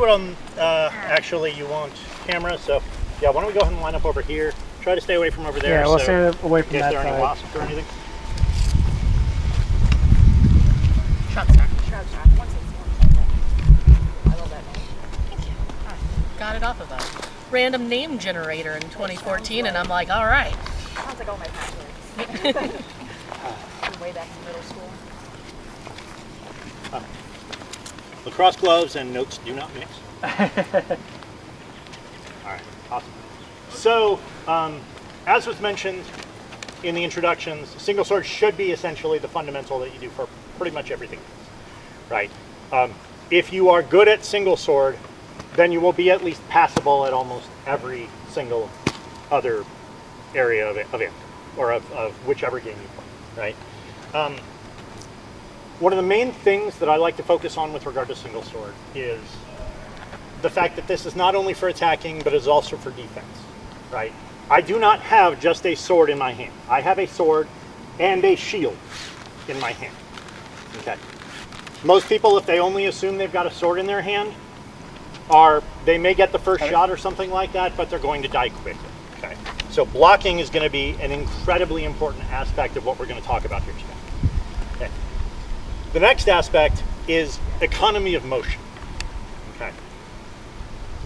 what actually you want camera, so yeah, why don't we go ahead and line up over here. Try to stay away from over there. Yeah, we'll stay away from that side. If there are any side. wasps or anything. Shot star. I love that name. Thank you. Got it off of a random name generator in 2014, and I'm like, all right. Sounds like all my passwords. Way back in middle school. Lacrosse gloves and notes do not mix. All right, awesome. So, as was mentioned in the introductions, single sword should be essentially the fundamental that you do for pretty much everything else, right? If you are good at single sword, then you will be at least passable at almost every single other area of it, or of whichever game you play, right? One of the main things that I like to focus on with regard to single sword is the fact that this is not only for attacking, but is also for defense, right? I do not have just a sword in my hand. I have a sword and a shield in my hand, okay? Most people, if they only assume they've got a sword in their hand, they may get the first shot or something like that, but they're going to die quickly, okay? So blocking is going to be an incredibly important aspect of what we're going to talk about here today. Okay. The next aspect is economy of motion, okay?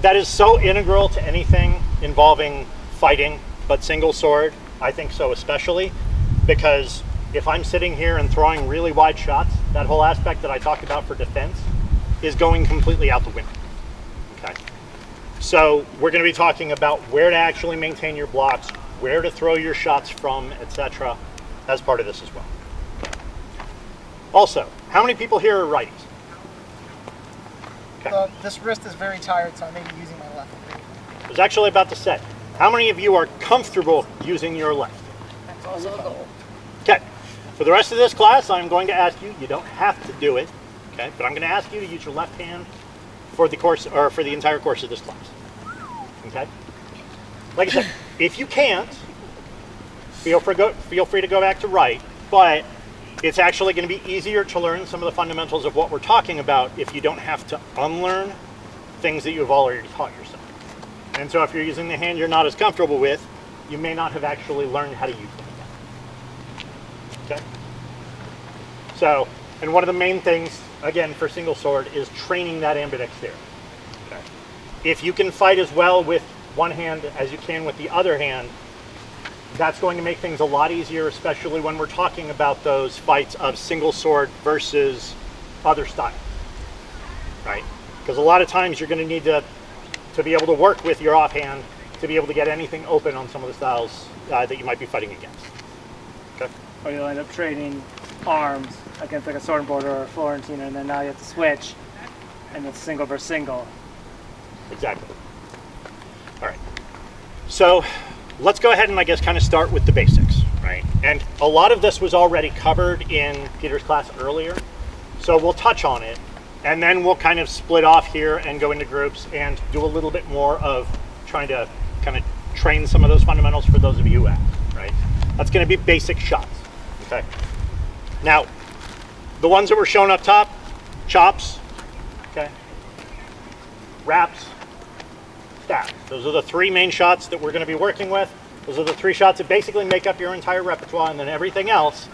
That is so integral to anything involving fighting, but single sword, I think so especially, because if I'm sitting here and throwing really wide shots, that whole aspect that I talked about for defense is going completely out the window, okay? So we're going to be talking about where to actually maintain your blocks, where to throw your shots from, etc., as part of this as well. Also, how many people here are righties? Okay. This wrist is very tired, so I may be using my left. I was actually about to say, how many of you are comfortable using your left? That's also a goal. Okay. For the rest of this class, I'm going to ask you, you don't have to do it, okay, but I'm going to ask you to use your left hand for the course, or for the entire course of this class, okay? Like I said, if you can't, feel free to go back to right, but it's actually going to be easier to learn some of the fundamentals of what we're talking about if you don't have to unlearn things that you've already taught yourself. And so if you're using the hand you're not as comfortable with, you may not have actually learned how to use it. Okay? So, and one of the main things, again, for single sword is training that ambidexterity. Okay? If you can fight as well with one hand as you can with the other hand, that's going to make things a lot easier, especially when we're talking about those fights of single sword versus other styles, right? Because a lot of times you're going to need to be able to work with your offhand to be able to get anything open on some of the styles that you might be fighting against. Okay. Or you'll end up trading arms against like a sword and border or a Florentine, and then now you have to switch, and it's single versus single. Exactly. All right. So let's go ahead and I guess kind of start with the basics, right? And a lot of this was already covered in Peter's class earlier, so we'll touch on it, and then we'll kind of split off here and go into groups and do a little bit more of trying to kind of train some of those fundamentals for those of you who ask, right? That's going to be basic shots, okay? Now, the ones that were shown up top, chops, okay? Wraps, stabs. Those are the three main shots that we're going to be working with. Those are the three shots that basically make up your entire repertoire, and then everything else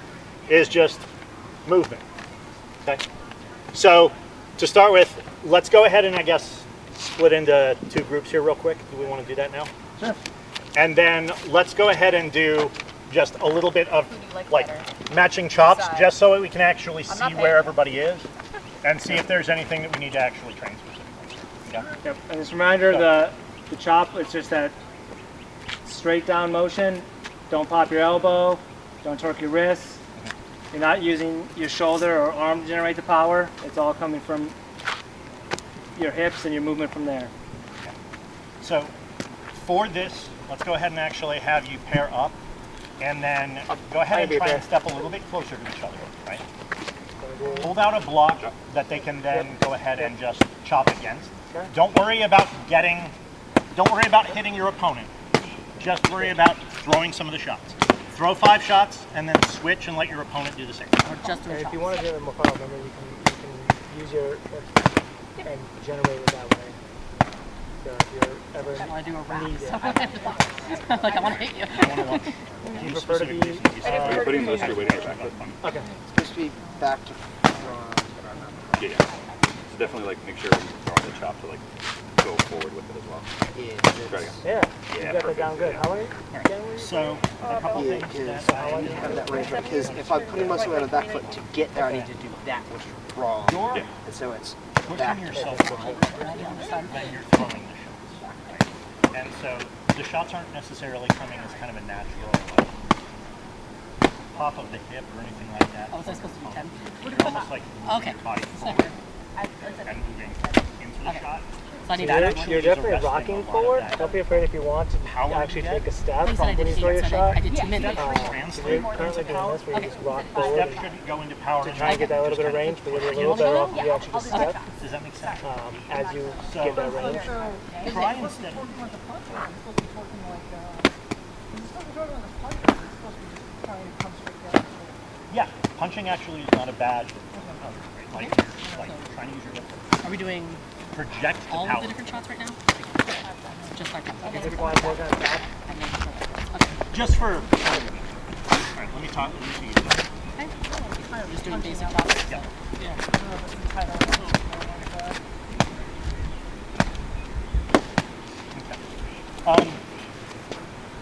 is just movement, okay? So, to start with, let's go ahead and I guess split into two groups here real quick. Do we want to do that now? Sure. And then let's go ahead and do just a little bit of like matching chops, just so we can actually see where everybody is and see if there's anything that we need to actually train specifically. Yeah. Yep. And just a reminder, the chop, it's just that straight down motion. Don't pop your elbow. Don't torque your wrists. You're not using your shoulder or arm to generate the power. It's all coming from your hips and your movement from there. Okay. So for this, let's go ahead and actually have you pair up, and then go ahead and try and step a little bit closer to each other, right? Hold out a block that they can then go ahead and just chop against. Don't worry about hitting your opponent. Just worry about throwing some of the shots. Throw 5 shots and then switch and let your opponent do the same. Or just And if you want to do it more fun, remember you can use your and generate it that way. if you're ever I do a rap. need it. Like I want to hit you. I want to watch. Do you prefer to be? You're putting most of your weight on your back foot. Okay. It's supposed to be back to front. Yeah, yeah. So definitely like make sure when you're throwing the chop to like go forward with it as well. Yeah. Try again. Yeah. You got that down good. How long? So a couple Yeah, things because that I need to have that range right. Because if I'm putting most of it on the back foot to get there, I need to do that, which is wrong. Yeah. And so it's pushing back. yourself forward when you're throwing the shots. And so the shots aren't necessarily coming as kind of a natural pop of the hip or anything like that. Oh, was I supposed to do 10? You're almost like moving Okay. your body forward and moving into the Okay. shot. So I need So that. you're definitely rocking forward. Don't be afraid if you want to Power actually you take a get. step You said I when did you throw your feet, so shot. I did 2 minutes. So you're Translate currently doing this where you just rock The forward step and shouldn't go into power. to try and get that little bit of range, but you'll be a little better off if you actually just step Does that make sense? as you get that range. Try instead. Yeah, punching actually is not a bad. Like you're like trying to use your hip. Are we doing Project the all power. of the different shots right now? Just our cups. Okay. If you want to work on that, Okay. Just for. All right, let me talk. Let me see. Okay. I'm just doing basic chops. Yeah. Okay.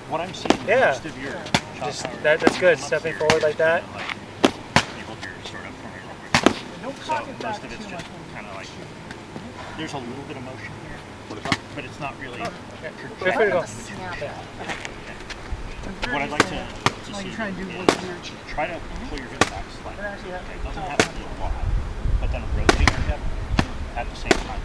What I'm seeing is Yeah. most of your shot just power that's good. come up Stepping here, forward like that. People here sort of from your so most of it's just kind of like there's a little bit of motion here, but it's not really. Feel free to go. What I'd like to see is try to pull your hips back slightly. Okay, it doesn't have to be a lot, but then rotate your hip at the same time.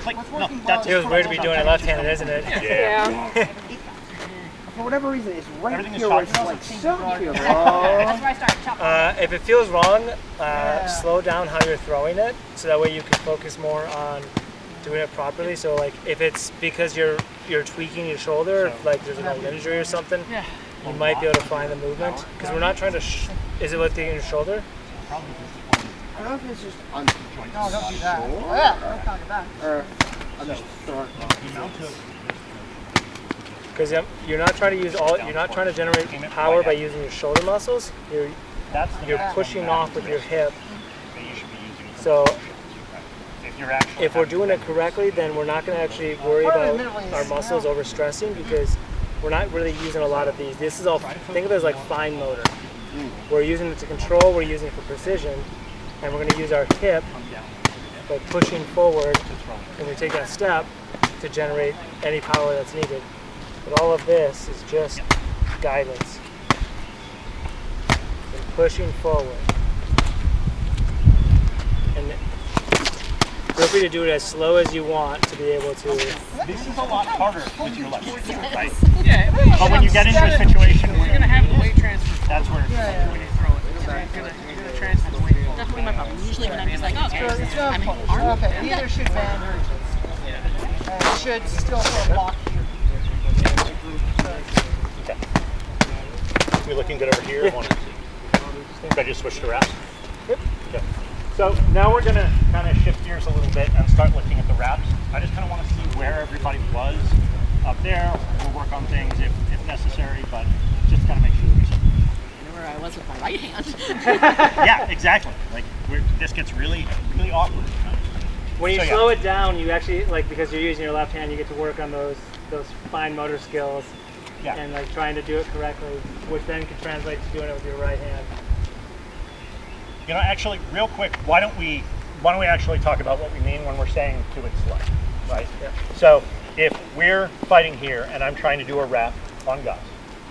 Like, no, that's Feels weird to be doing it left-handed, isn't it? Yeah. For whatever reason, it's right Everything is here where it's shot. like so here. That's where I started chopping. If it feels wrong, slow down how you're throwing it, so that way you can focus more on doing it properly. So like if it's because you're tweaking your shoulder, if like there's an old injury or something, you might be able to find the movement. Because we're not trying to. Is it lifting your shoulder? I don't know if it's just I'm No, don't do that. Yeah, don't do that. or I'm just throwing. Because you're not trying to use all. You're not trying to generate power by using your shoulder muscles. You're pushing off with your hip. So if we're doing it correctly, then we're not going to actually worry about our muscles overstressing because we're not really using a lot of these. This is all. Think of it as like fine motor. We're using it to control. We're using it for precision, and we're going to use our hip by pushing forward when we take that step to generate any power that's needed. But all of this is just guidance and pushing forward. And feel free to do it as slow as you want to be able to. This is a lot harder with your left, right? Yeah, But when you get into a situation where you're gonna have the weight transfer that's where when you throw it. You're gonna transfer the weight. Definitely my problem. Usually when I'm just like, okay, I'm in arm. Okay, neither should bend. And it should still feel blocked here. Okay. We looking good over here? Should I just switch to wraps? Yep. Okay. So now we're going to kind of shift gears a little bit and start looking at the wraps. I just kind of want to see where everybody was up there. We'll work on things if necessary, but just kind of make sure we see. I know where I was with my right hand. Yeah, exactly. Like this gets really, really awkward. When you So, yeah. slow it down, you actually like because you're using your left hand, you get to work on those fine motor skills Yeah. and like trying to do it correctly, which then can translate to doing it with your right hand. You know, actually, real quick, why don't we actually talk about what we mean when we're saying to it slow, right? Yeah. So if we're fighting here and I'm trying to do a wrap on Gus,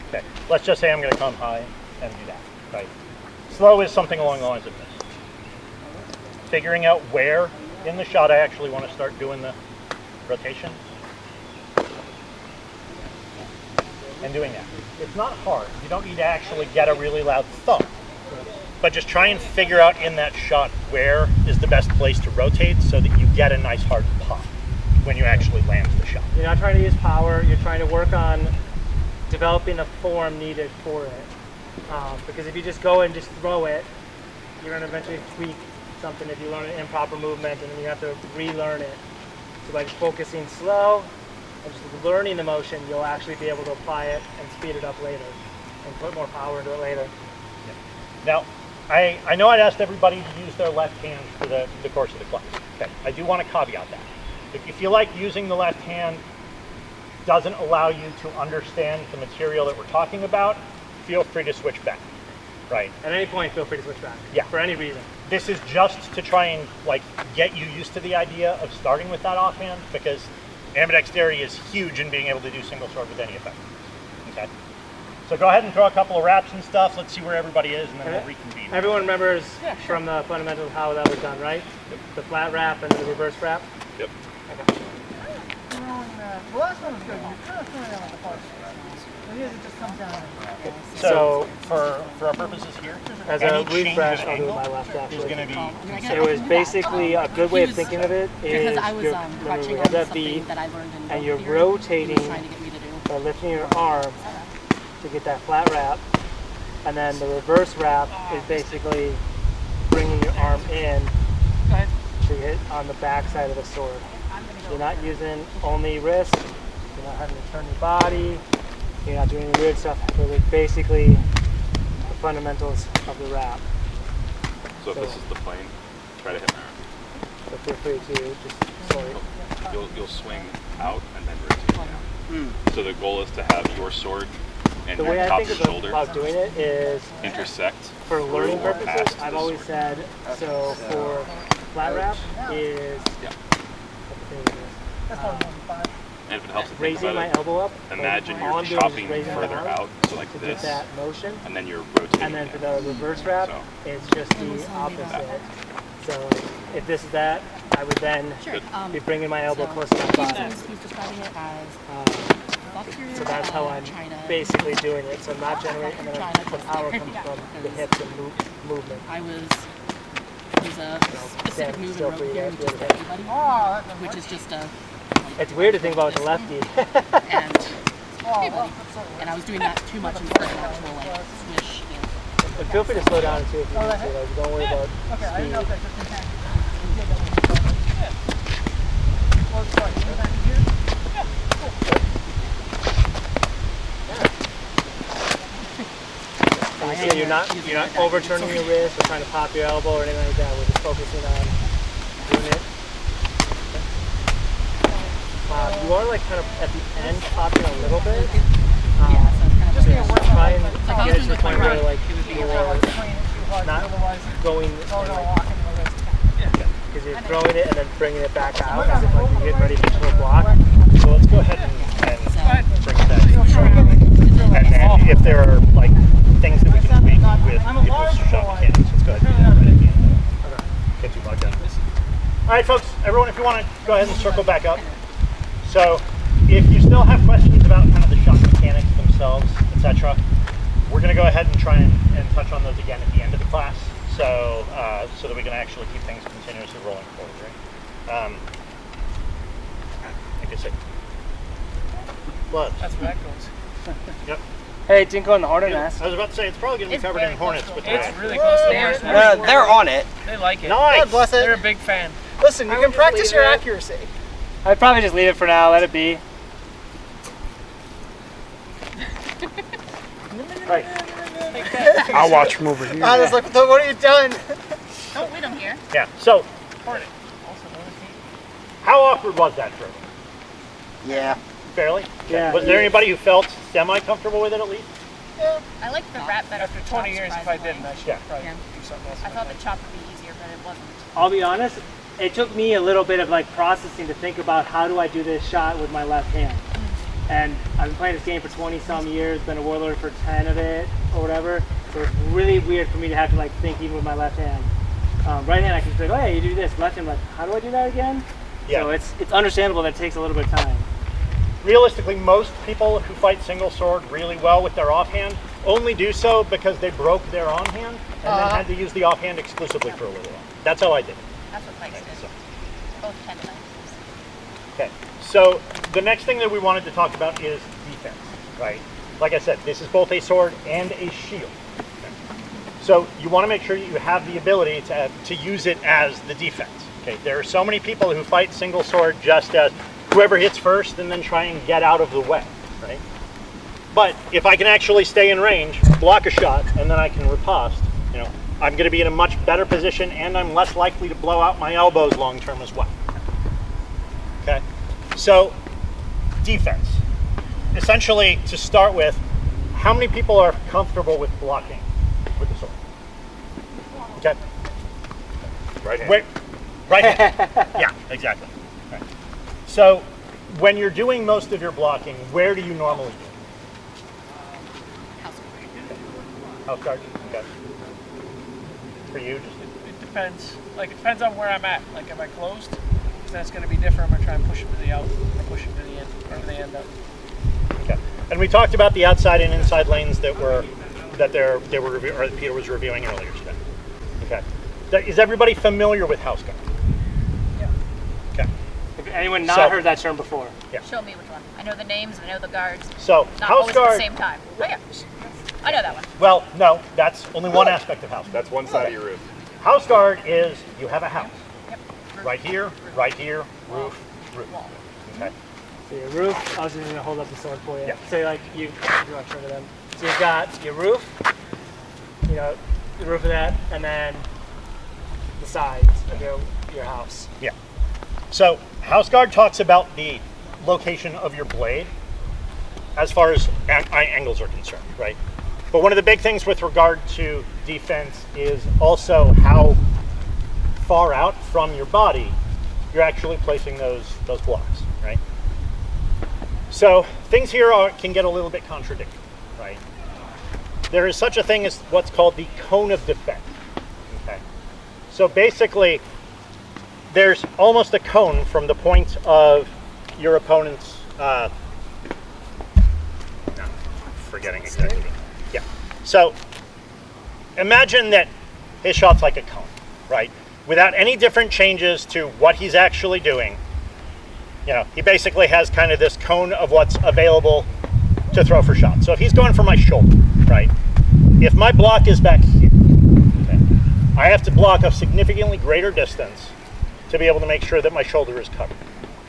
okay, let's just say I'm going to come high and do that, right? Slow is something along the lines of this. Figuring out where in the shot I actually want to start doing the rotation and doing that. It's not hard. You don't need to actually get a really loud thump. But just try and figure out in that shot where is the best place to rotate so that you get a nice hard pop when you actually land the shot. You're not trying to use power. You're trying to work on developing the form needed for it. Because if you just go and just throw it, you're going to eventually tweak something if you learn an improper movement, and then you have to relearn it. So by just focusing slow and just learning the motion, you'll actually be able to apply it and speed it up later and put more power into it later. Now, I know I'd asked everybody to use their left hand for the course of the class. Okay, I do want to caveat that. If you feel like using the left hand doesn't allow you to understand the material that we're talking about, feel free to switch back, right? At any point, feel free to switch back. Yeah. For any reason. This is just to try and like get you used to the idea of starting with that offhand, because ambidexterity is huge in being able to do single sword with any effect. Okay. So go ahead and throw a couple of wraps and stuff. Let's see where everybody is, and then we'll reconvene. Everyone remembers from the fundamentals how that was done, right? Yep. The flat wrap and the reverse wrap. Yep. Okay. So for our purposes here, As any a change refresh, in I'll do angle my left wrap. is going to be It was basically a good way of thinking of it is Because I was remember watching we on have that something V, that I learned in and you're theory. rotating He was trying to get me to do. by lifting your arm to get that flat wrap, and then the reverse wrap is basically bringing your arm in to hit on the back side of the sword. You're not using only wrist, you're not having to turn your body, you're not doing any weird stuff. It was basically the fundamentals of the wrap. So if this is the plane, try to hit my arm. So feel free to just slowly. You'll swing out and then rotate down. So the goal is to have your sword and The your way I top think of your shoulder about doing it is intersect for learning through or purposes. past I've the always sword. said so for flat wrap is Yeah. And if it helps to think raising about my it, elbow up. imagine all you're I'm doing is chopping raising my further arm out, so like to get this, that motion. and then you're rotating And then for down. the reverse wrap, So. it's just the opposite. So if this is that, I would then Sure. be bringing my elbow So close to my body. He's describing it as So that's how I'm basically doing it. So I'm not generating, and then the power comes from the hips and movement. I was there's a specific stand move still in for you rope here, guys, just yeah. for everybody, which is just a It's weird to think about with the lefty. and hey buddy. And I was doing that too much instead of an actual like swish. And feel free to slow down too if you need to. Like, don't worry about speed. And so you're not overturning your wrist or trying to pop your elbow or anything like that. We're just focusing on doing it. You are like kind of at the end popping a little bit. Just try and get to the point where like you're not going because you're throwing it and then bringing it back out as if like you're getting ready for a block. So let's go ahead and bring that in. And then if there are like things that we can tweak with people's shot mechanics, let's go ahead and do that right at the end. Get too bogged down. All right, folks, everyone, if you want to go ahead and circle back up. So if you still have questions about kind of the shot mechanics themselves, etc., we're going to go ahead and try and touch on those again at the end of the class, so so that we can actually keep things continuously rolling forward, right? Like I said, gloves. That's where that goes. Yep. Hey, Dinko and the Hornet Nest. I was about to say, it's probably going to be covered in hornets with that. really close to theirs. They're on it. They like it. Nice! Bless it. They're a big fan. Listen, you can practice your accuracy. I'd probably just leave it for now, let it be. Right. I'll watch from over here. I was like, what are you doing? Don't wait him here. Yeah, so Hornet. Also known as how awkward was that for everyone? Yeah. Fairly? Yeah. Was there anybody who felt semi-comfortable with it at least? I like the wrap better. After 20 years, if I didn't, I should Yeah. probably Yeah. do something else. I thought the chop would be easier, but it wasn't. I'll be honest, it took me a little bit of like processing to think about how do I do this shot with my left hand. And I've been playing this game for 20 some years, been a warlord for 10 of it or whatever. So it's really weird for me to have to like think even with my left hand. Right hand I can say, oh yeah, you do this. Left hand, like, how do I do that again? Yeah. So it's understandable that it takes a little bit of time. Realistically, most people who fight single sword really well with their offhand only do so because they broke their on-hand and then had to use the offhand exclusively for a little while. That's how I did it. That's what Pikes did. So. Both tendonitis. Okay, so the next thing that we wanted to talk about is defense, right? like I said, this is both a sword and a shield. So you want to make sure that you have the ability to use it as the defense. Okay, there are so many people who fight single sword just as whoever hits first and then try and get out of the way, right? But if I can actually stay in range, block a shot, and then I can riposte, you know, I'm going to be in a much better position, and I'm less likely to blow out my elbows long term as well. Okay, so defense. Essentially, to start with, how many people are comfortable with blocking with the sword? Okay. Right hand. Wait, right hand. Yeah, exactly. Right. So, when you're doing most of your blocking, where do you normally do it? House guard. Okay. For you, just It depends. Like, it depends on where I'm at. Like, am I closed? Because that's going to be different. I'm going to try and push them to the out or push them to the end, or to the end up. okay. And we talked about the outside and inside lanes that Peter was reviewing earlier today. Okay. Is everybody familiar with house guard? Yeah. Okay. If anyone not So- heard that term before. Show me which one. I know the names, I know the guards. So Not house always at the guard. same time. Oh yeah. I know that one. Well, no, that's only one aspect of house guard. That's one side of your roof. House guard is you have a house. Yep. Right here, roof. Okay. So your roof, I was just going to hold up the sword for you. Yeah. So like you want to turn to them. So you've got your roof, you know, the roof of that, and then the sides of your house. Yeah. So house guard talks about the location of your blade as far as angles are concerned, right? But one of the big things with regard to defense is also how far out from your body you're actually placing those blocks, right? So things here can get a little bit contradictory, right? There is such a thing as what's called the cone of defense. Okay. So basically, there's almost a cone from the point of your opponent's. No, I'm forgetting exactly. Yeah. So imagine that his shot's like a cone, right? Without any different changes to what he's actually doing. You know, he basically has kind of this cone of what's available to throw for shots. So if he's going for my shoulder, right? If my block is back here, okay, I have to block a significantly greater distance to be able to make sure that my shoulder is covered.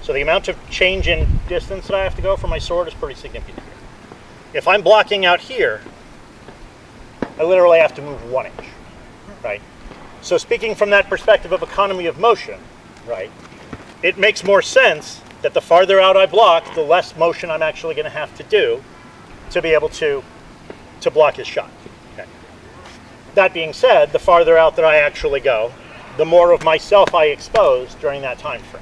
So the amount of change in distance that I have to go for my sword is pretty significant here. If I'm blocking out here, I literally have to move 1 inch, right? So speaking from that perspective of economy of motion, right, it makes more sense that the farther out I block, the less motion I'm actually going to have to do to be able to block his shot. Okay. That being said, the farther out that I actually go, the more of myself I expose during that time frame.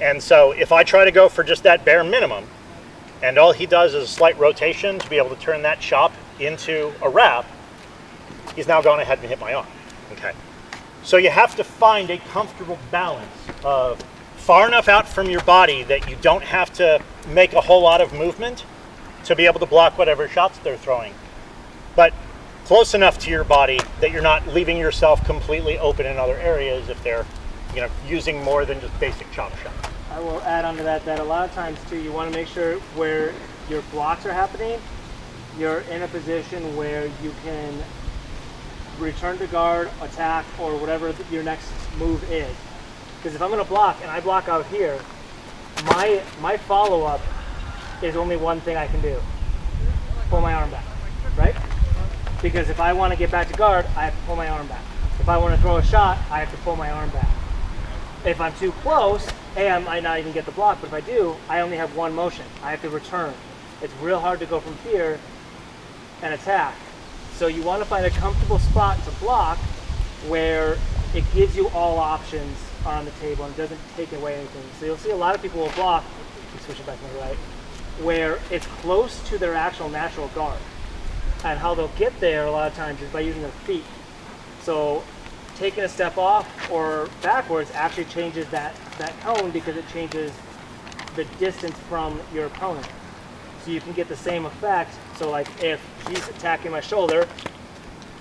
And so if I try to go for just that bare minimum, and all he does is a slight rotation to be able to turn that chop into a wrap, he's now gone ahead and hit my arm. Okay. So you have to find a comfortable balance of far enough out from your body that you don't have to make a whole lot of movement to be able to block whatever shots they're throwing, but close enough to your body that you're not leaving yourself completely open in other areas if they're, you know, using more than just basic chop shots. I will add on to that a lot of times too, you want to make sure where your blocks are happening, you're in a position where you can return to guard, attack, or whatever your next move is. Because if I'm going to block and I block out here, my follow-up is only one thing I can do. Pull my arm back, right? Because if I want to get back to guard, I have to pull my arm back. If I want to throw a shot, I have to pull my arm back. If I'm too close, I might not even get the block, but if I do, I only have one motion. I have to return. It's real hard to go from here and attack. So you want to find a comfortable spot to block where it gives you all options on the table and doesn't take away anything. So you'll see a lot of people will block, switch it back to the right, where it's close to their actual natural guard. And how they'll get there a lot of times is by using their feet. So taking a step off or backwards actually changes that cone because it changes the distance from your opponent. So you can get the same effect. So like if he's attacking my shoulder,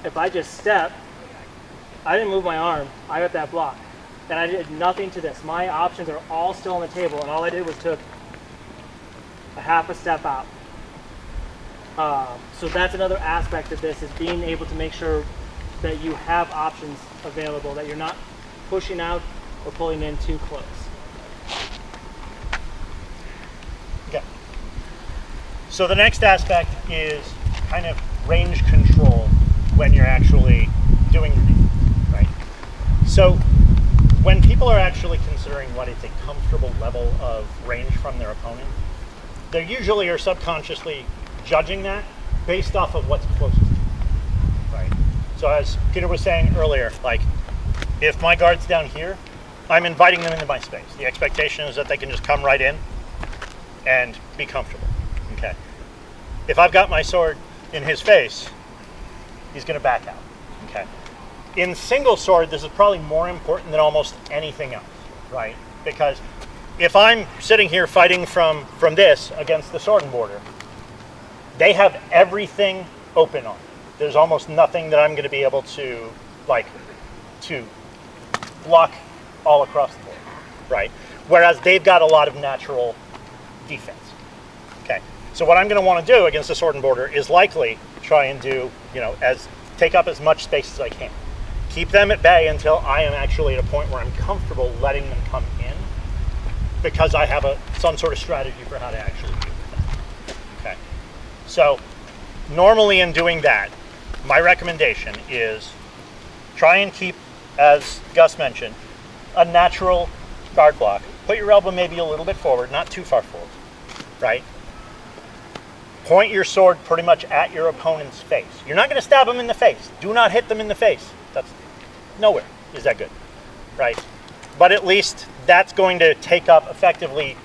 if I just step, I didn't move my arm, I got that block. And I did nothing to this. My options are all still on the table, and all I did was took a half a step out. So that's another aspect of this, is being able to make sure that you have options available, that you're not pushing out or pulling in too close. Okay. So the next aspect is kind of range control when you're actually doing your defense, right? So when people are actually considering what is a comfortable level of range from their opponent, they usually are subconsciously judging that based off of what's closest to them, right? So as Peter was saying earlier, like if my guard's down here, I'm inviting them into my space. The expectation is that they can just come right in and be comfortable, okay? If I've got my sword in his face, he's gonna back out, okay? In single sword, this is probably more important than almost anything else, right? Because if I'm sitting here fighting from this against the sword and border, they have everything open on. There's almost nothing that I'm going to be able to block all across the board, right? Whereas they've got a lot of natural defense. Okay, so what I'm going to want to do against the sword and border is likely try and do, take up as much space as I can. Keep them at bay until I am actually at a point where I'm comfortable letting them come in, because I have some sort of strategy for how to actually do that. Okay. So normally in doing that, my recommendation is try and keep, as Gus mentioned, a natural guard block. Put your elbow maybe a little bit forward, not too far forward, right? Point your sword pretty much at your opponent's face. You're not going to stab them in the face. Do not hit them in the face. That's nowhere is that good, right? But at least that's going to take up effectively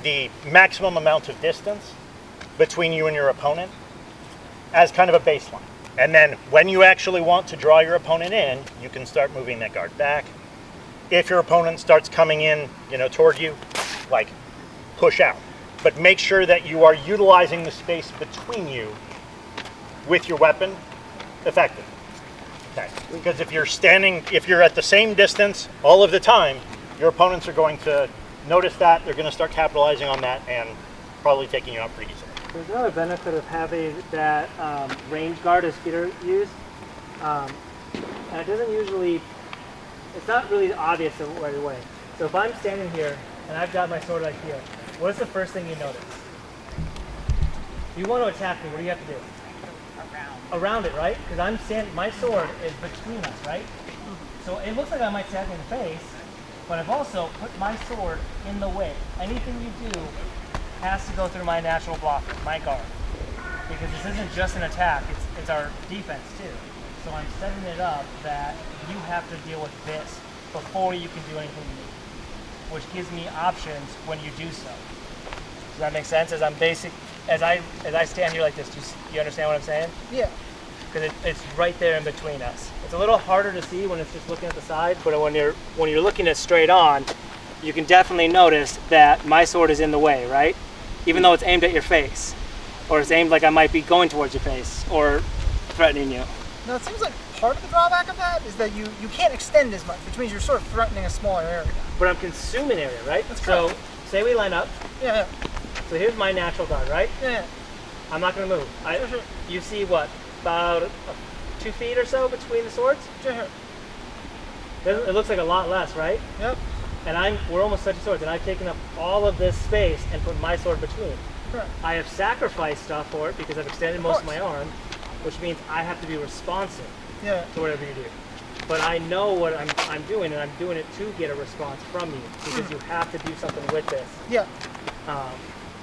the maximum amount of distance between you and your opponent as kind of a baseline. And then when you actually want to draw your opponent in, you can start moving that guard back. If your opponent starts coming in, toward you, like push out. But make sure that you are utilizing the space between you with your weapon effectively. Okay. Because if you're at the same distance all of the time, your opponents are going to notice that, they're going to start capitalizing on that and probably taking you out pretty easily. There's another benefit of having that range guard, as Peter used. And it doesn't usually, it's not really obvious right away. So if I'm standing here and I've got my sword like here, what's the first thing you notice? If you want to attack me, what do you have to do? Around it, right? Because I'm standing, my sword is between us, right? So it looks like I might stab you in the face, but I've also put my sword in the way. Anything you do has to go through my natural blocker, my guard. Because this isn't just an attack, it's our defense too. So I'm setting it up that you have to deal with this before you can do anything to me, which gives me options when you do so. Does that make sense? As I stand here like this, do you understand what I'm saying? Yeah. Because it's right there in between us. It's a little harder to see when it's just looking at the side, but when you're looking at straight on, you can definitely notice that my sword is in the way, right? Even though it's aimed at your face, or it's aimed like I might be going towards your face, or threatening you. Now it seems like part of the drawback of that is that you can't extend as much, which means you're sort of threatening a smaller area. But I'm consuming area, right? That's so correct. say we line up. Yeah. So here's my natural guard, right? Yeah. I'm not going to move. Sure. You see what? About 2 feet or so between the swords? Sure. It looks like a lot less, right? Yep. And we're almost touching swords, and I've taken up all of this space and put my sword between. Correct. I have sacrificed stuff for it because I've extended most of my arm, which means I have to be responsive to whatever you do. But I know what I'm doing, and I'm doing it to get a response from you, because you have to do something with this. Yeah.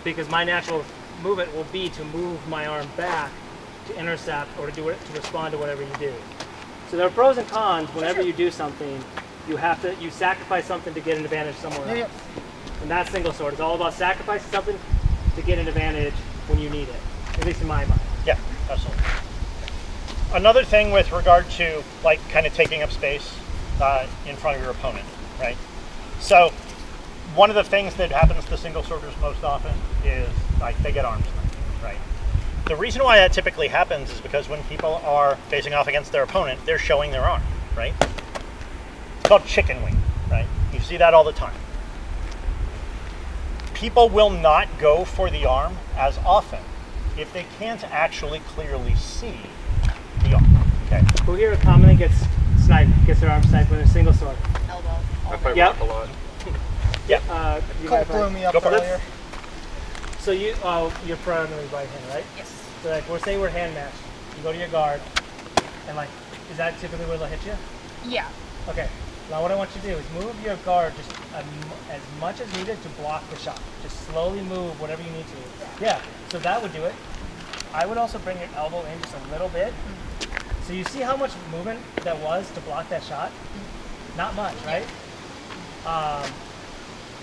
Because my natural movement will be to move my arm back to intercept or to respond to whatever you do. So there are pros and cons whenever you do something. You sacrifice something to get an advantage somewhere else. Yeah. And that's single sword. It's all about sacrificing something to get an advantage when you need it, at least in my mind. Yeah, absolutely. Another thing with regard to kind of taking up space in front of your opponent, right? So one of the things that happens to single sworders most often is they get arms length, right? The reason why that typically happens is because when people are facing off against their opponent, they're showing their arm, right? It's called chicken wing, right? You see that all the time. People will not go for the arm as often if they can't actually clearly see the arm. Okay. Who here commonly gets sniped, gets their arm sniped with a single sword? Elbow. I fight Yep. rock a lot. Yep. You Colt have, blew me up Go for it. earlier. So you're primarily right hand, right? Yes. So like, we're saying we're hand matched. You go to your guard, and like, is that typically where they'll hit you? Yeah. Okay. Now what I want you to do is move your guard just as much as needed to block the shot. Just slowly move whatever you need to. Yeah. So that would do it. I would also bring your elbow in just a little bit. So you see how much movement that was to block that shot? Not much, right?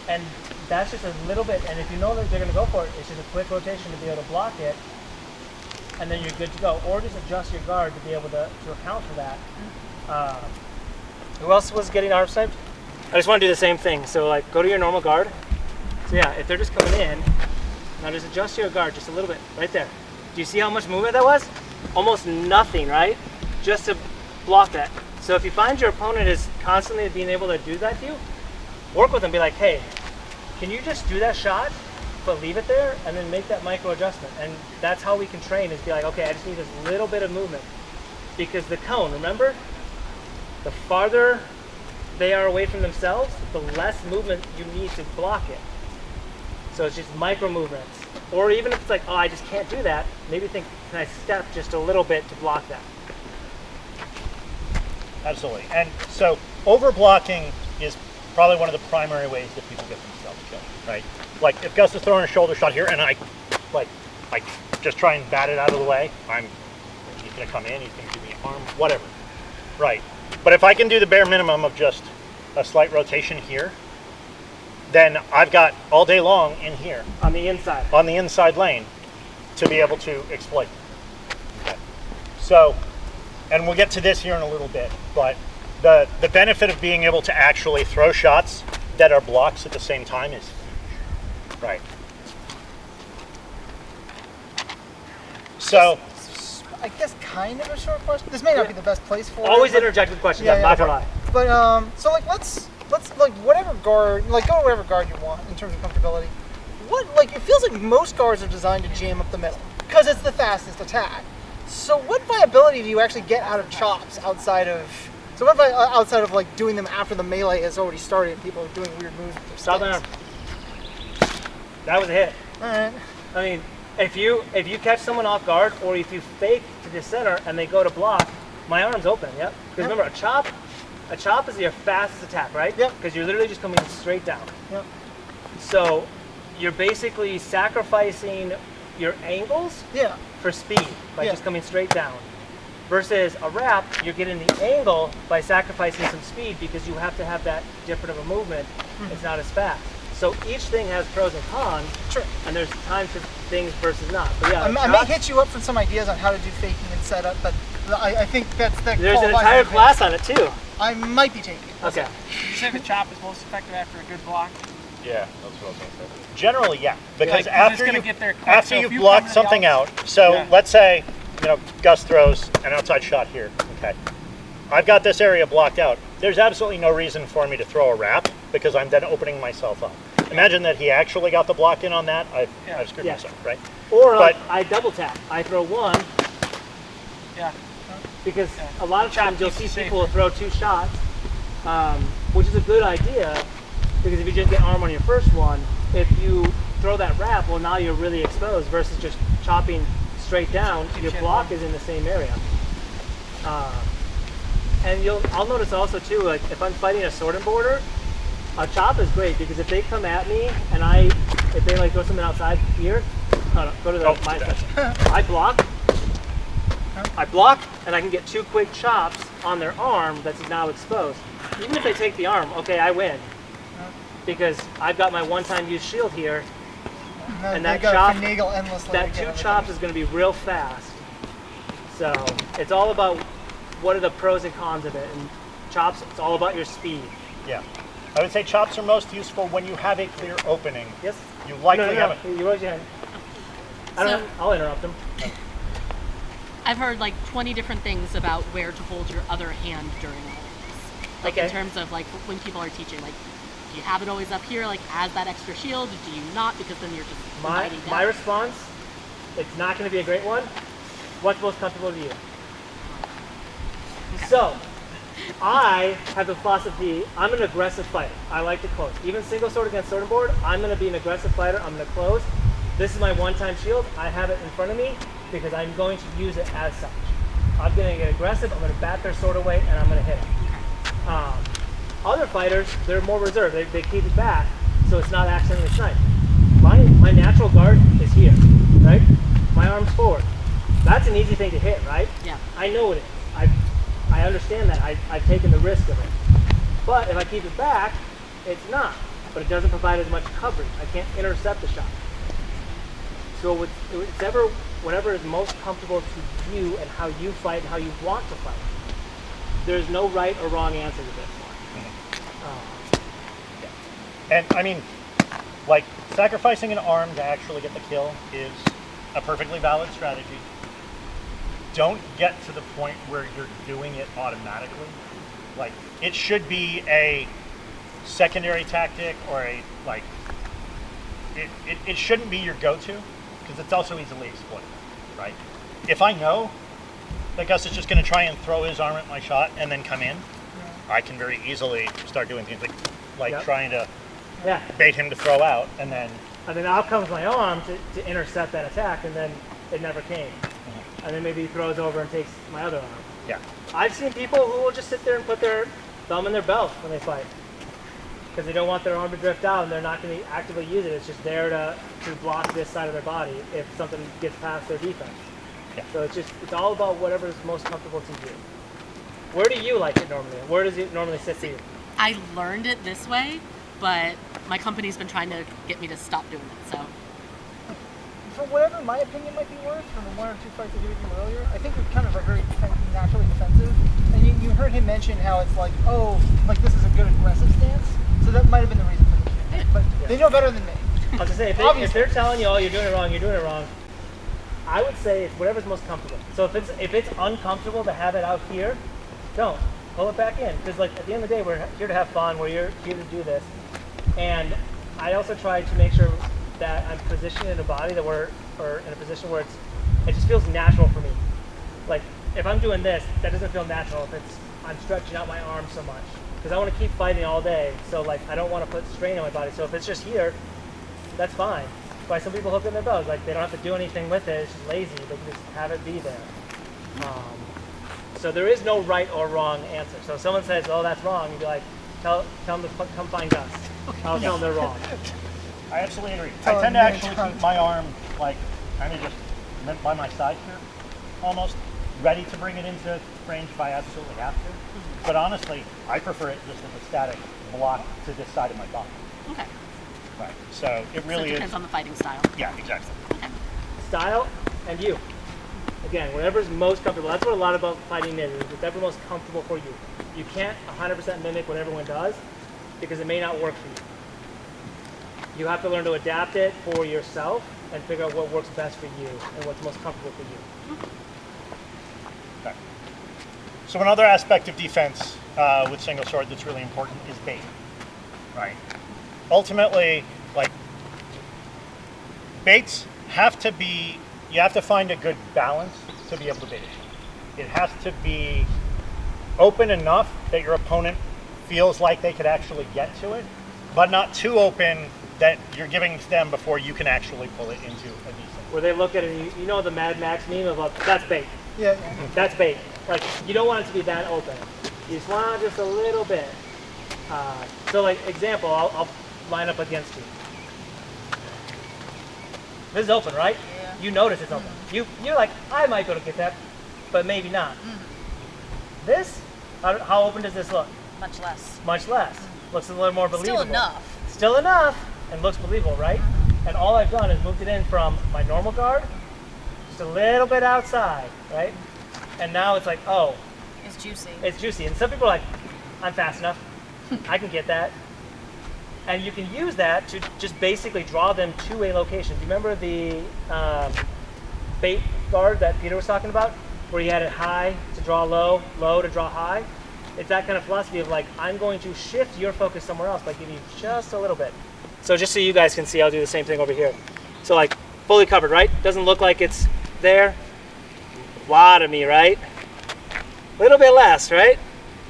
And that's just a little bit. And if you know that they're going to go for it, it's just a quick rotation to be able to block it. And then you're good to go. Or just adjust your guard to be able to account for that. Who else was getting arm sniped? I just want to do the same thing. So like, go to your normal guard. So yeah, if they're just coming in, now just adjust your guard just a little bit, right there. Do you see how much movement that was? Almost nothing, right? Just to block that. So if you find your opponent is constantly being able to do that to you, work with them, be like, hey, can you just do that shot, but leave it there, and then make that micro adjustment? And that's how we can train, is be like, okay, I just need this little bit of movement. Because the cone, remember, the farther they are away from themselves, the less movement you need to block it. So it's just micro movements. Or even if it's like, oh, I just can't do that, maybe think, can I step just a little bit to block that? Absolutely. And so over-blocking is probably one of the primary ways that people get themselves killed, right? Like if Gus is throwing a shoulder shot here and I just try and bat it out of the way, he's gonna come in, he's gonna give me an arm, whatever. Right. But if I can do the bare minimum of just a slight rotation here, then I've got all day long in here On the inside. on the inside lane to be able to exploit. Okay. So, and we'll get to this here in a little bit, but the benefit of being able to actually throw shots that are blocks at the same time is huge. Right. So, I guess kind of a short question. This may not be the best place for Always it. but- interject with questions, Yeah, I'm yeah, not gonna lie. But so like let's like whatever guard, like go to whatever guard you want in terms of comfortability. What like it feels like most guards are designed to jam up the middle because it's the fastest attack. So what viability do you actually get out of chops outside of? So what outside of like doing them after the melee has already started and people are doing weird moves with their Stop sticks? there. That was a hit. All right. I mean, if you catch someone off guard, or if you fake to the center and they go to block, my arm's open. Yep. Because remember, a chop is your fastest attack, right? Yep. Because you're literally just coming straight down. Yep. So you're basically sacrificing your angles Yeah. for speed by Yeah. just coming straight down. Versus a wrap, you're getting the angle by sacrificing some speed because you have to have that different of a movement. It's not as fast. So each thing has pros and cons, Sure. and there's times for things versus not. But yeah, I may chops- hit you up for some ideas on how to do faking and setup, but I think that's the. there's an entire class on it too. I might be taking it. Okay. Did you say the chop is most effective after a good block? Yeah, that's what I was gonna say. generally, yeah. Because Like, you're just after gonna you get there quick, after so if you've you blocked come to the something out, so Yeah. let's say, Gus throws an outside shot here, okay. I've got this area blocked out. There's absolutely no reason for me to throw a wrap because I'm then opening myself up. Imagine that he actually got the block in on that. I've screwed Yeah. myself, right? Or But- I double tap. I throw one Yeah. because Yeah. a lot of Chop times you'll keeps see you people throw two shots, which is a good idea because if you just get arm on your first one, if you throw that wrap, well now you're really exposed versus just chopping straight down. Your block is in the same area. And I'll notice also too, like if I'm fighting a sword and border, a chop is great because if they come at me and if they like throw something outside here, go to the my section. I block, and I can get two quick chops on their arm that's now exposed. Even if they take the arm, okay, I win because I've got my one-time use shield here, and they that gotta chop, finagle endlessly that to get two everything. chops is going to be real fast. So it's all about what are the pros and cons of it, and chops, it's all about your speed. Yeah. I would say chops are most useful when you have a clear opening. Yes. You likely No, have it. You raise your hand. I don't So- know. I'll interrupt him. I've heard like 20 different things about where to hold your other hand during all of this. Like in Okay. terms of like when people are teaching, like do you have it always up here like as that extra shield? Do you not? Because then you're just My inviting my down. response it's not going to be a great one. What's most comfortable to you? So, I have the philosophy, I'm an aggressive fighter. I like to close. Even single sword against sword and board, I'm going to be an aggressive fighter. I'm going to close. This is my one-time shield. I have it in front of me because I'm going to use it as such. I'm going to get aggressive. I'm going to bat their sword away, and I'm going to hit it. Other fighters, they're more reserved. They keep it back, so it's not accidentally sniped. My natural guard is here, right? My arm's forward. That's an easy thing to hit, right? Yeah. I know it is. I understand that. I've taken the risk of it. But if I keep it back, it's not. But it doesn't provide as much coverage. I can't intercept the shot. So whatever is most comfortable to you and how you fight and how you want to fight. There's no right or wrong answer to this one. And I mean, like, sacrificing an arm to actually get the kill is a perfectly valid strategy. Don't get to the point where you're doing it automatically. Like, it should be a secondary tactic or a, like, it shouldn't be your go-to because it's also easily exploitable, right? If I know that Gus is just going to try and throw his arm at my shot and then come in, I can very easily start doing things like Yep. trying to Yeah. bait him to throw out, and then out comes my arm to intercept that attack, and then it never came. And then maybe he throws over and takes my other arm. yeah, I've seen people who will just sit there and put their thumb in their belt when they fight. Because they don't want their arm to drift out and they're not going to actively use it. It's just there to block this side of their body if something gets past their defense. Yeah. So it's all about whatever is most comfortable to you. Where do you like it normally? Where does it normally sit for you? I learned it this way, but my company's been trying to get me to stop doing it. So For whatever my opinion might be worth from the one or two fights I did with you earlier, I think you're kind of a very naturally defensive. And you heard him mention how it's like, oh, like this is a good aggressive stance. So that might have been the reason for the kill. But they know better than me. I was gonna say, if they're telling you, oh, you're doing it wrong, I would say it's whatever's most comfortable. So if it's uncomfortable to have it out here, don't. Pull it back in. Because like at the end of the day, we're here to have fun. We're here to do this. And I also try to make sure that I'm positioned in a body that or in a position where it just feels natural for me. Like if I'm doing this, that doesn't feel natural if I'm stretching out my arms so much. Because I want to keep fighting all day. So like I don't want to put strain on my body. So if it's just here, that's fine. Why some people hook in their belts, like they don't have to do anything with it. It's just lazy. They can just have it be there. So there is no right or wrong answer. So if someone says, "Oh, that's wrong," you'd be like, "Tell them to come find us." I'll tell them they're wrong. I absolutely agree. I tend to actually keep my arm like kind of just by my side here, almost ready to bring it into range if I absolutely have to. But honestly, I prefer it just as a static block to this side of my body. okay. Right. So it really So it depends is. on the fighting style. Yeah, exactly. Style and you. Again, whatever's most comfortable. That's what a lot about fighting is whatever most comfortable for you. You can't 100% mimic what everyone does because it may not work for you. You have to learn to adapt it for yourself and figure out what works best for you and what's most comfortable for you. Okay. So another aspect of defense with single sword that's really important is bait. Right. Ultimately, like baits have to be. You have to find a good balance to be able to bait it. It has to be open enough that your opponent feels like they could actually get to it, but not too open that you're giving to them before you can actually pull it into a decent. Where they look at it and you know the Mad Max meme of that's bait. Yeah. That's bait. Like you don't want it to be that open. You just want it just a little bit. So like example, I'll line up against you. This is open, right? Yeah. You notice it's open. You're like, I might be able to get that, but maybe not. This, how open does this look? Much less. Much less. Looks a little more believable. Still enough. Still enough, and looks believable, right? And all I've done is moved it in from my normal guard, just a little bit outside, right? And now it's like, oh, It's juicy. it's juicy. And some people are like, I'm fast enough. I can get that. And you can use that to just basically draw them to a location. Do you remember the bait guard that Peter was talking about? Where you had it high to draw low, low to draw high? It's that kind of philosophy of like, I'm going to shift your focus somewhere else by giving you just a little bit. So just so you guys can see, I'll do the same thing over here. So like, fully covered, right? Doesn't look like it's there. A lot of me, right? A little bit less, right?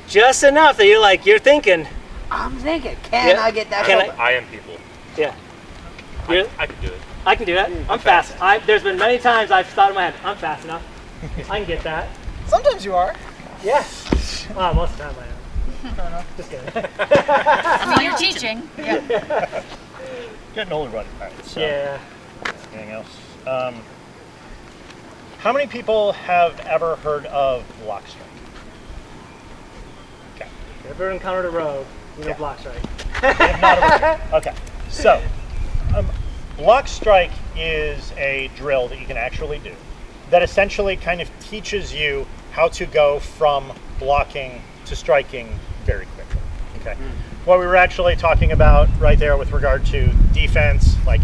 Just enough that you're thinking. I'm thinking, can I get that? I am people. Yeah. I can do it. I can do that. I'm fast. There's been many times I've thought in my head, I'm fast enough. I can get that. Sometimes you are. Yeah. Oh, most of the time I am. Fair enough. Just kidding. I mean, you're teaching. Yeah. Getting older, buddy. All right, so Yeah. anything else? How many people have ever heard of block strike? Okay. Ever encountered a rogue, you know Yeah. block strike. Okay, so block strike is a drill that you can actually do that essentially kind of teaches you how to go from blocking to striking very quickly. Okay. What we were actually talking about right there with regard to defense, like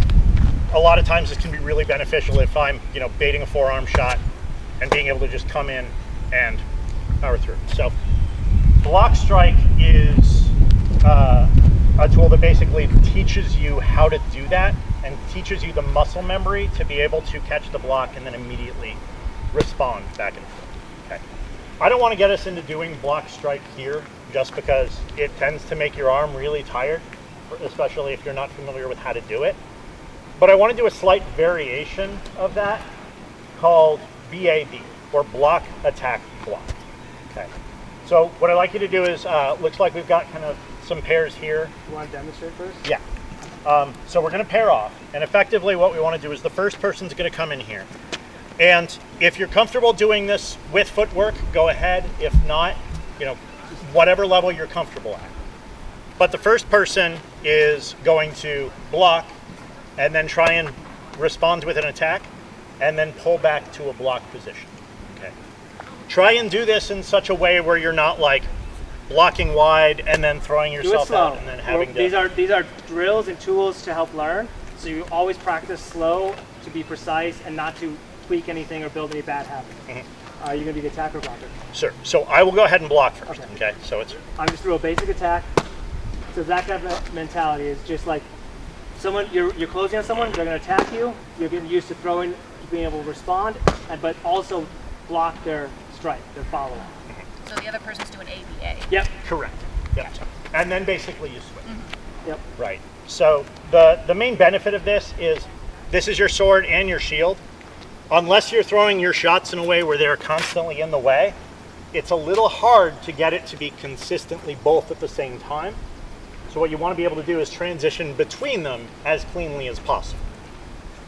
a lot of times this can be really beneficial if I'm, baiting a forearm shot and being able to just come in and power through. So block strike is a tool that basically teaches you how to do that and teaches you the muscle memory to be able to catch the block and then immediately respond back and forth. Okay. I don't want to get us into doing block strike here just because it tends to make your arm really tired, especially if you're not familiar with how to do it. But I want to do a slight variation of that called BAB, or block, attack, block. Okay. So what I'd like you to do is, looks like we've got kind of some pairs here. You want to demonstrate first? Yeah. So we're going to pair off, and effectively what we want to do is the first person's going to come in here. And if you're comfortable doing this with footwork, go ahead. If not, whatever level you're comfortable at. But the first person is going to block and then try and respond with an attack and then pull back to a block position. Okay. Try and do this in such a way where you're not like blocking wide and then throwing yourself out and then having to... These are drills and tools to help learn. So you always practice slow to be precise and not to tweak anything or build any bad habits. You're going to be the attacker blocker. Sure. So I will go ahead and block first. Okay. So it's... I'm just through a basic attack. So that kind of mentality is just like someone you're closing on someone, they're going to attack you. You're getting used to throwing, being able to respond, but also block their strike, their follow up. So the other person's doing ABA. Yep. Correct. Yep. And then basically you switch. Yep. Right. So the main benefit of this is your sword and your shield. Unless you're throwing your shots in a way where they're constantly in the way, it's a little hard to get it to be consistently both at the same time. So what you want to be able to do is transition between them as cleanly as possible.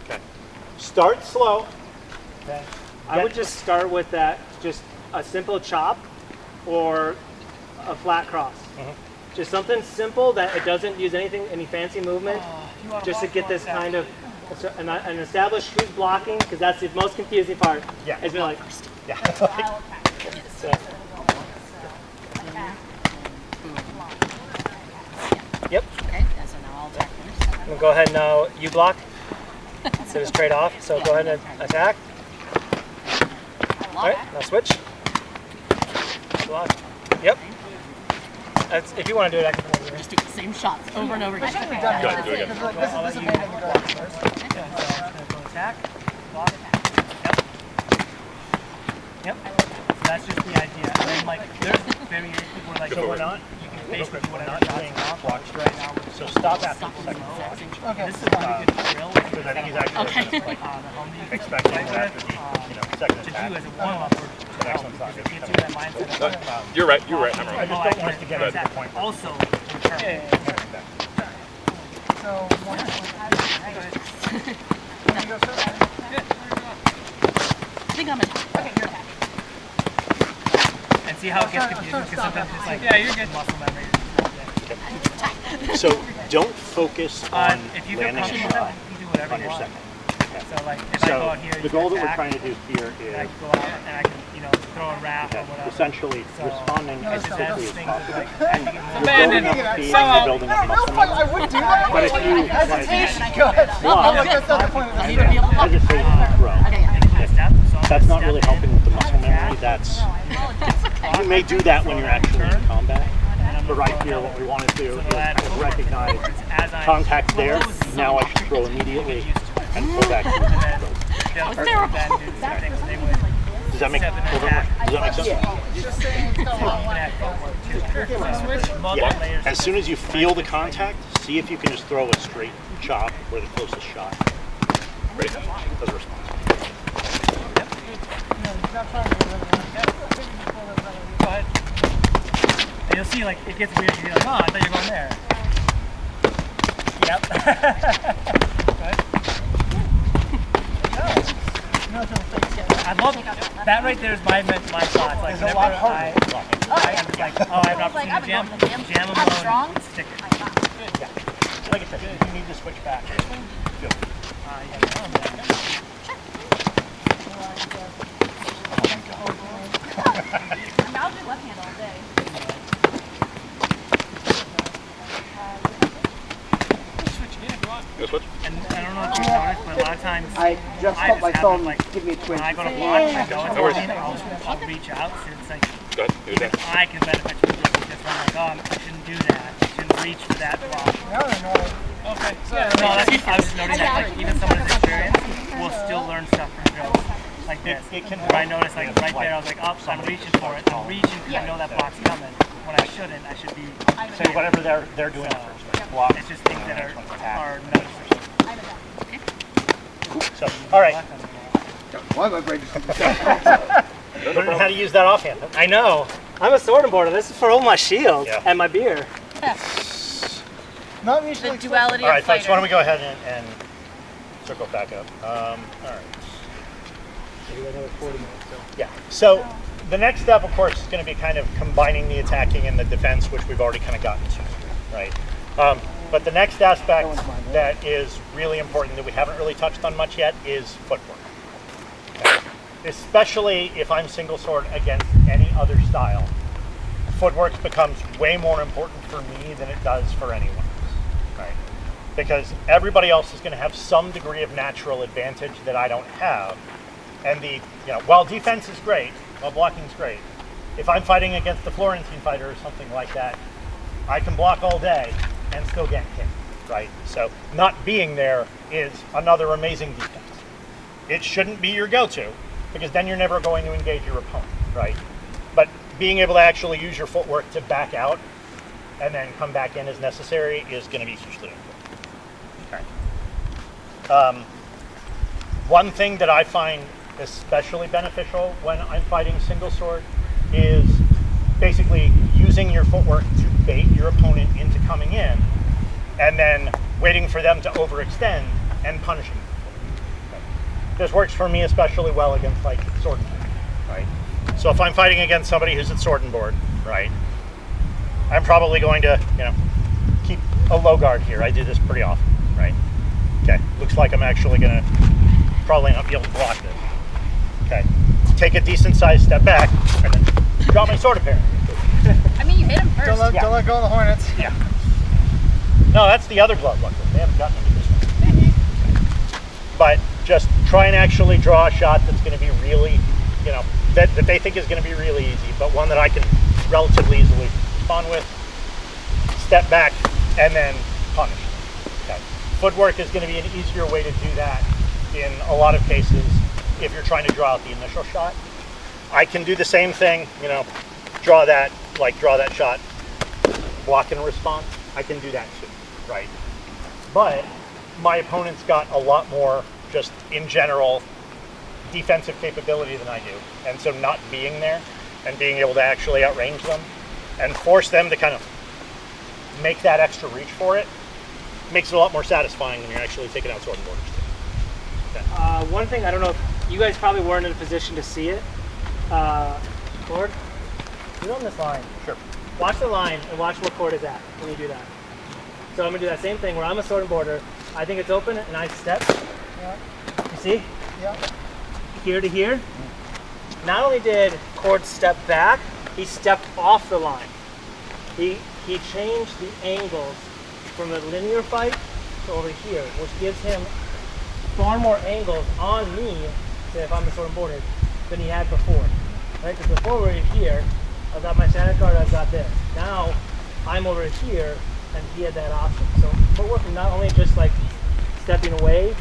Okay. Start slow. Okay. I would just start with that, just a simple chop or a flat cross. Just something simple that it doesn't use any fancy movement, just to get this kind of, and establish who's blocking, because that's the most confusing part. Yeah. It's been like, Yeah. so. Yep. Okay, so now I'll attack first. We'll go ahead and now you block. So just trade off. So go ahead and attack. All right, now switch. Block. Yep. If you want to do it, I can hold you. Just do the same shots over and over again. Go ahead, do it again. This is made in the garage first. Yeah, so I'm going to go attack. Block. Yep. So that's just the idea. And then there's variations where So we're not basically we're whatever not shots doing off. blocks right now. So stop after the second block. Okay. This is a really good drill. Because I think he's actually Okay. kind of The home that you can expecting play that with, after the second to attack. do as a warm-up or Next one's not good. gets you that mindset of You're right. I'm I wrong. just don't want us to get to the point where also return. So one. You go first? I think I'm attacked. Okay, you're attack. And see how it gets confusing because sometimes it's like Yeah, you're good. muscle memory. So don't focus on If you feel landing a comfortable with shot that, you can do whatever on you your want. second. So if I go So out here, the you goal can that we're attack, trying to do here and I is can go out and I can throw a wrap or whatever. essentially So, responding as It's just quickly those as things possible. like as you get more Abandoned. Building up speed, So- you're building up No, muscle no, I memory. would do that. But if you Hesitation, good. Like, that's not the point of I the need to be able to hesitate and throw, Okay, yeah. step, so I'm that's gonna not really step helping with the muscle memory. That's you may do that when you're actually in combat. But right here, what we want to do is recognize as I'm contact there. Now I should throw immediately and pull back. And then the other person would then do the same thing. They would Does that make step and sense? attack. Does that make sense? Just saying it's got a lot Attack footwork too. So, multiple Yeah. layers. As soon as you feel the contact, see if you can just throw a straight chop where the closest shot. Ready? Does a response. Go ahead. And you'll see, like, it gets weird. You're like, oh, I thought you were going there. Yep. Go ahead. I love that right there is my thoughts. Like, whenever I am like, oh, I have an opportunity to jam them alone, stick it. Like I said, if you need to switch back, feel free. I'll do left hand all day. Switch again if you want. Go switch. And I don't know if you've noticed, but a lot of times I just I got my have phone. it, like, Give me a twin. when I go to block and I go No worries. and I'll reach out. So it's like, Go ahead. Do it again. I can benefit from this because I'm like, oh, I shouldn't do that. I shouldn't reach for that block. Okay. No, that's, I was just noting that like even someone with experience will still learn stuff from drills like this. It can Where I noticed like right there, I was like, oh, I'm reaching for it. I'm reaching because I know that block's coming. When I shouldn't, I should be. Say whatever they're doing first. Right? Block. It's just things that are noticeable. So, all right. Why am I brain just Learn how to use that offhand. I know. I'm a sword and border. This is for all my shield Yeah. and my beer. Not usually The duality All right, of folks, why don't we fighter. go ahead and circle back up? All right. Another 40 minutes. Yeah. So the next step, of course, is going to be kind of combining the attacking and the defense, which we've already kind of gotten to, right? But the next aspect that is really important that we haven't really touched on much yet is footwork. Okay? Especially if I'm single sword against any other style, footwork becomes way more important for me than it does for anyone else, right? Because everybody else is going to have some degree of natural advantage that I don't have. And while defense is great, while blocking is great, if I'm fighting against the Florentine fighter or something like that, I can block all day and still get hit, right? So not being there is another amazing defense. It shouldn't be your go-to because then you're never going to engage your opponent, right? But being able to actually use your footwork to back out and then come back in as necessary is going to be hugely important. Okay. One thing that I find especially beneficial when I'm fighting single sword is basically using your footwork to bait your opponent into coming in and then waiting for them to overextend and punishing them. Okay. This works for me especially well against like sword and board, right? So if I'm fighting against somebody who's at sword and board, right, I'm probably going to, keep a low guard here. I do this pretty often, right? Okay, looks like I'm actually going to probably not be able to block this. Okay, take a decent sized step back and then drop my sword apparently. I mean, you hit him first. Don't let go of the Hornets. Yeah. No, that's the other glove luckily. They haven't gotten into this one. But just try and actually draw a shot that's going to be really, that they think is going to be really easy, but one that I can relatively easily respond with. Step back and then punish. Okay. Footwork is going to be an easier way to do that in a lot of cases if you're trying to draw out the initial shot. I can do the same thing, draw that shot, block and response. I can do that too, right? But my opponent's got a lot more just in general defensive capability than I do. And so not being there and being able to actually outrange them and force them to kind of make that extra reach for it makes it a lot more satisfying when you're actually taking out sword and borders. Okay. One thing, I don't know if you guys probably weren't in a position to see it. Cord, get on this line. Sure. Watch the line and watch where cord is at when you do that. So I'm gonna do that same thing where I'm a sword and border. I think it's open and I step. Yeah. You see? Yeah. Here to here. Not only did cord step back, he stepped off the line. He changed the angles from a linear fight to over here, which gives him far more angles on me, say if I'm the sword and border, than he had before. Right? Because before we were here, I've got my standard card, I've got this. Now I'm over here and he had that option. So footwork is not only just like stepping away,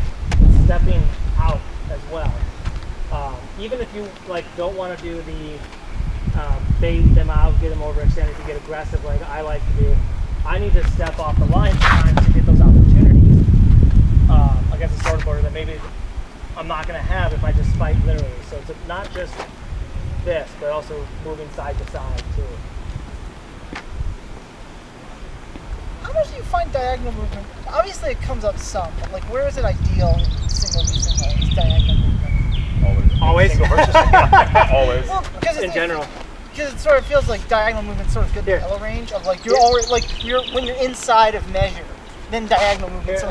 stepping out as well. Even if you like don't want to do the bait them out, get them overextended to get aggressive like I like to do, I need to step off the line sometimes to get those opportunities against a sword border that maybe I'm not going to have if I just fight literally. So it's not just this, but also moving side to side too. How much do you find diagonal movement? Obviously, it comes up some, but like, where is it ideal in single v single? Is diagonal movement? Always. Single versus Always. Well, because In general. because it sort of feels like diagonal movement sort of good Here. yellow range of like you're already like you're when you're inside of measure, then diagonal movement. Here,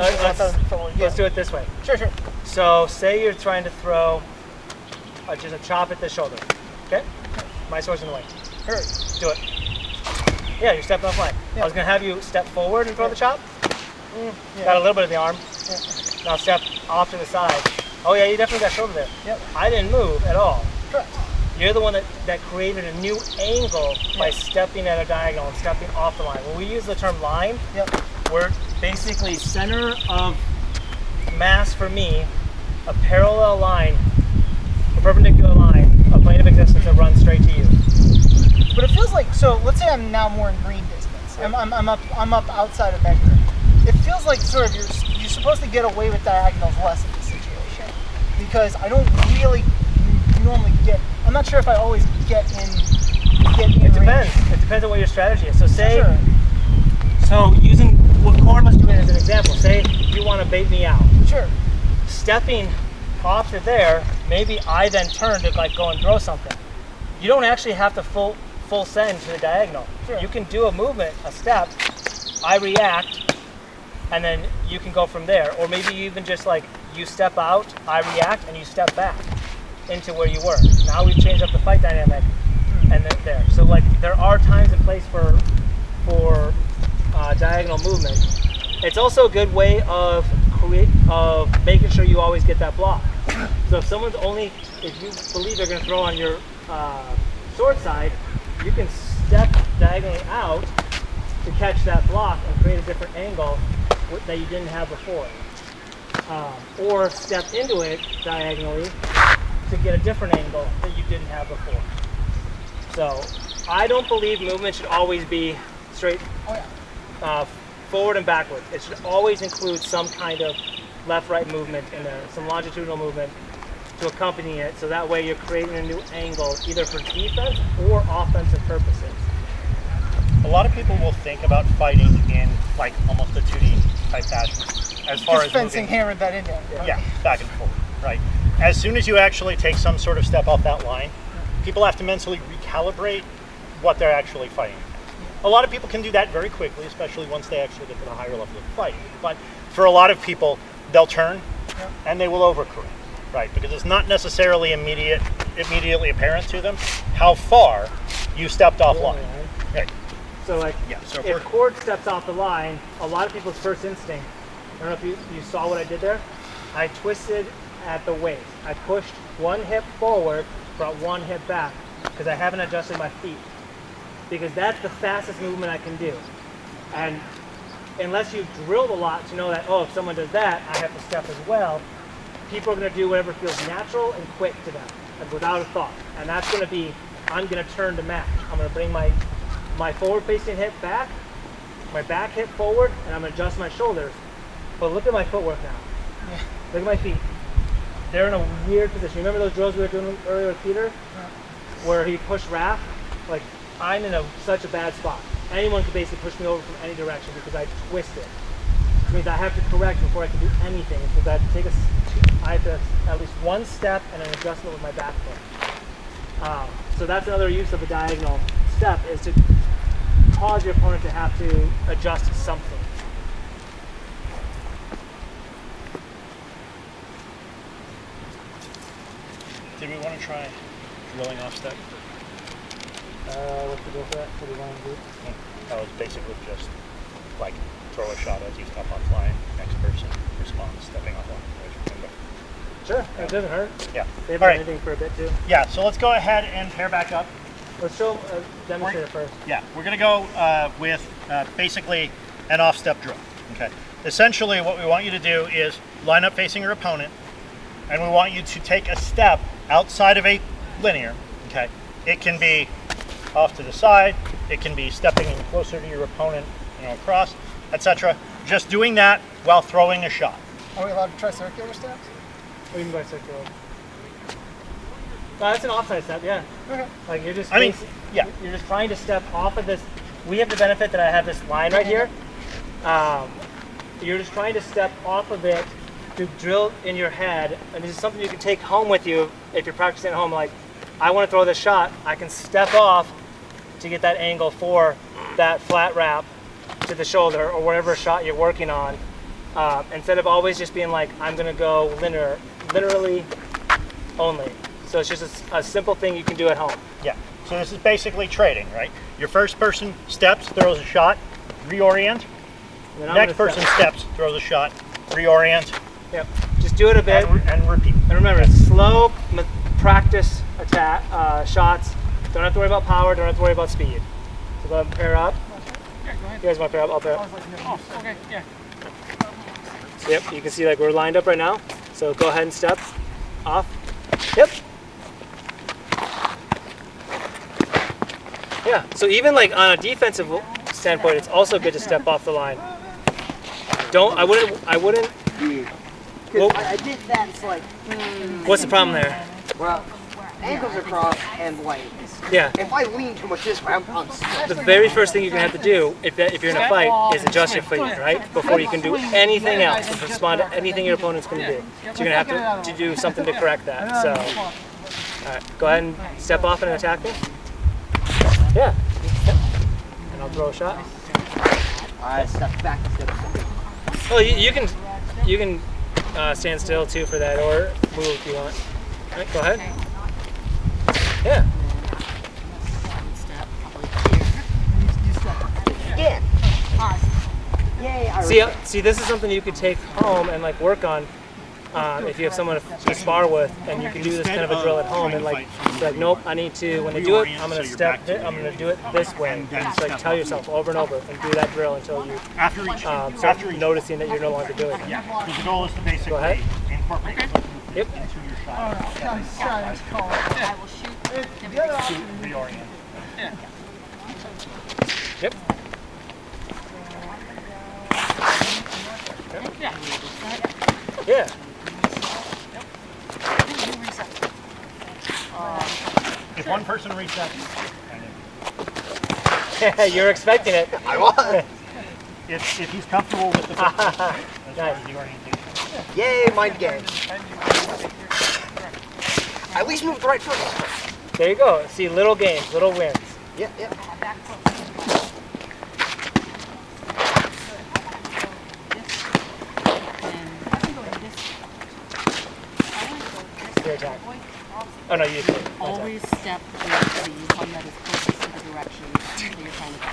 let's do it this way. Sure, sure. So say you're trying to throw just a chop at the shoulder. Okay? My sword's in the way. Hurry. Do it. Yeah, you're stepping off line. Yeah. I was going to have you step forward and throw the chop. Yeah. Got a little bit of the arm. Yeah. Now step off to the side. Oh yeah, you definitely got shoulder there. Yep. I didn't move at all. Correct. You're the one that created a new angle by stepping at a diagonal and stepping off the line. When we use the term line, Yep. we're basically center of mass for me, a parallel line, a perpendicular line, a plane of existence that runs straight to you. But it feels like, so let's say I'm now more in green distance. I'm up outside of measure. It feels like sort of you're supposed to get away with diagonals less in this situation because I don't really normally get. I'm not sure if I always get in. It depends. It depends on what your strategy is. So say, Sure. so using what Corn was doing as an example. Say you want to bait me out. Sure. Stepping off to there, maybe I then turn to like go and throw something. You don't actually have to full send to the diagonal. Sure. You can do a movement, a step, I react, and then you can go from there. Or maybe you even just like, you step out, I react, and you step back into where you were. Now we've changed up the fight dynamic, and then there. So like, there are times and place for diagonal movement. It's also a good way of making sure you always get that block. So if someone's if you believe they're going to throw on your sword side, you can step diagonally out to catch that block and create a different angle that you didn't have before. Or step into it diagonally to get a different angle that you didn't have before. So I don't believe movement should always be straight forward and backwards. It should always include some kind of left-right movement and some longitudinal movement to accompany it, so that way you're creating a new angle either for defense or offensive purposes. A lot of people will think about fighting in like almost a 2D type fashion. As far Just as fencing moving, hammered that in there. yeah, back and forth, right? As soon as you actually take some sort of step off that line, people have to mentally recalibrate what they're actually fighting. A lot of people can do that very quickly, especially once they actually get to the higher level of fight. But for a lot of people, they'll turn and they will overcorrect, right? Because it's not necessarily immediately apparent to them how far you stepped off line. Right. So like, So if Cord steps off the line, a lot of people's first instinct, I don't know if you saw what I did there, I twisted at the waist. I pushed one hip forward, brought one hip back, because I haven't adjusted my feet. Because that's the fastest movement I can do. And unless you've drilled a lot to know that, oh, if someone does that, I have to step as well, people are going to do whatever feels natural and quick to them, and without a thought. And that's going to be, I'm going to turn to match. I'm going to bring my forward-facing hip back, my back hip forward, and I'm going to adjust my shoulders. But look at my footwork now. Look at my feet. They're in a weird position. Remember those drills we were doing earlier with Peter? Where he pushed Raph? Like, I'm in such a bad spot. Anyone could basically push me over from any direction because I twisted. Which means I have to correct before I can do anything. Because I have to at least one step and an adjustment with my back foot. So that's another use of a diagonal step, is to cause your opponent to have to adjust to something. Did we want to try drilling off step? What's the deal for that? What do you want to do? That was basically just like throw a shot as you step off line, next person responds stepping off line. Sure, it doesn't hurt. Yeah. They've All been right. anything for a bit too. Yeah, so let's go ahead and pair back up. Let's show demonstrate it first. Yeah, we're going to go with basically an off-step drill. Okay. Essentially, what we want you to do is line up facing your opponent, and we want you to take a step outside of a linear, okay? It can be off to the side, it can be stepping in closer to your opponent, across, etc. Just doing that while throwing a shot. Are we allowed to try circular steps? What do you mean by circular? That's an offside step, yeah. Okay. Like you're just, yeah. you're just trying to step off of this. We have the benefit that I have this line right here. You're just trying to step off of it to drill in your head, and this is something you can take home with you if you're practicing at home. Like, I want to throw this shot, I can step off to get that angle for that flat wrap to the shoulder or whatever shot you're working on, instead of always just being like, I'm going to go linearly only. So it's just a simple thing you can do at home. Yeah. So this is basically trading, right? Your first person steps, throws a shot, reorient. Next person steps, throws a shot, reorient. Yep. Just do it a bit and repeat. And remember, slow practice attack shots. Don't have to worry about power. Don't have to worry about speed. So go ahead and pair up. Yeah, go ahead. You guys want to pair up? I'll pair up. Oh, okay, yeah. Yep. You can see like we're lined up right now. So go ahead and step off. Yep. Yeah. So even like on a defensive standpoint, it's also good to step off the line. I wouldn't. Because I did that, it's like, What's the problem there? well, ankles are crossed and like, Yeah. if I lean too much this way, I'm stuck. The very first thing you're gonna have to do, if you're in a fight, is adjust your feet, right? Before you can do anything else, and respond to anything your opponent's gonna do. So you're gonna have to do something to correct that. So, all right, go ahead and step off and attack me. Yeah. And I'll throw a shot. I step back instead of stepping. Oh, you can stand still too for that, or move if you want. All right, go ahead. Yeah. Again. Yay, See, this is something you could take home and like work on if you have someone to spar with, and you can do this kind of a drill at home and like, it's like, nope, I need to, when I do it, I'm gonna I'm gonna do it this way. And just like tell yourself over and over and do that drill until you start noticing that you're no longer doing it. Yeah. Because the goal is to basically incorporate Yep. into your shot. I will shoot. The other option Reorient. Yeah. Yep. Yeah. Yeah. If one person resets, You're expecting it. I was. if he's comfortable with the first person, as far as the orientation. Yay, mind games. I at least moved the right foot. There you go. See, little games, little wins. Yep, yep. Your attack. Oh no, you did. Always step with the one that is closest to the direction that you're trying to go.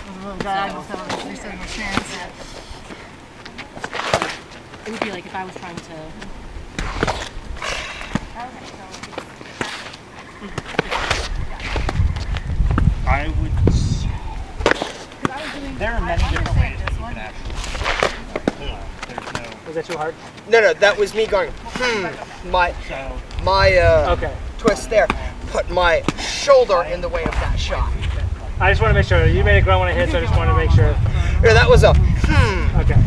It would be like if I was trying to. I would. There are many different ways that you can actually. There's no. Was that too hard? No, that was me going, my Okay. twist there put my shoulder in the way of that shot. I just want to make sure. You made a grunt when I hit, so I just wanted to make sure. Yeah, that was a Okay.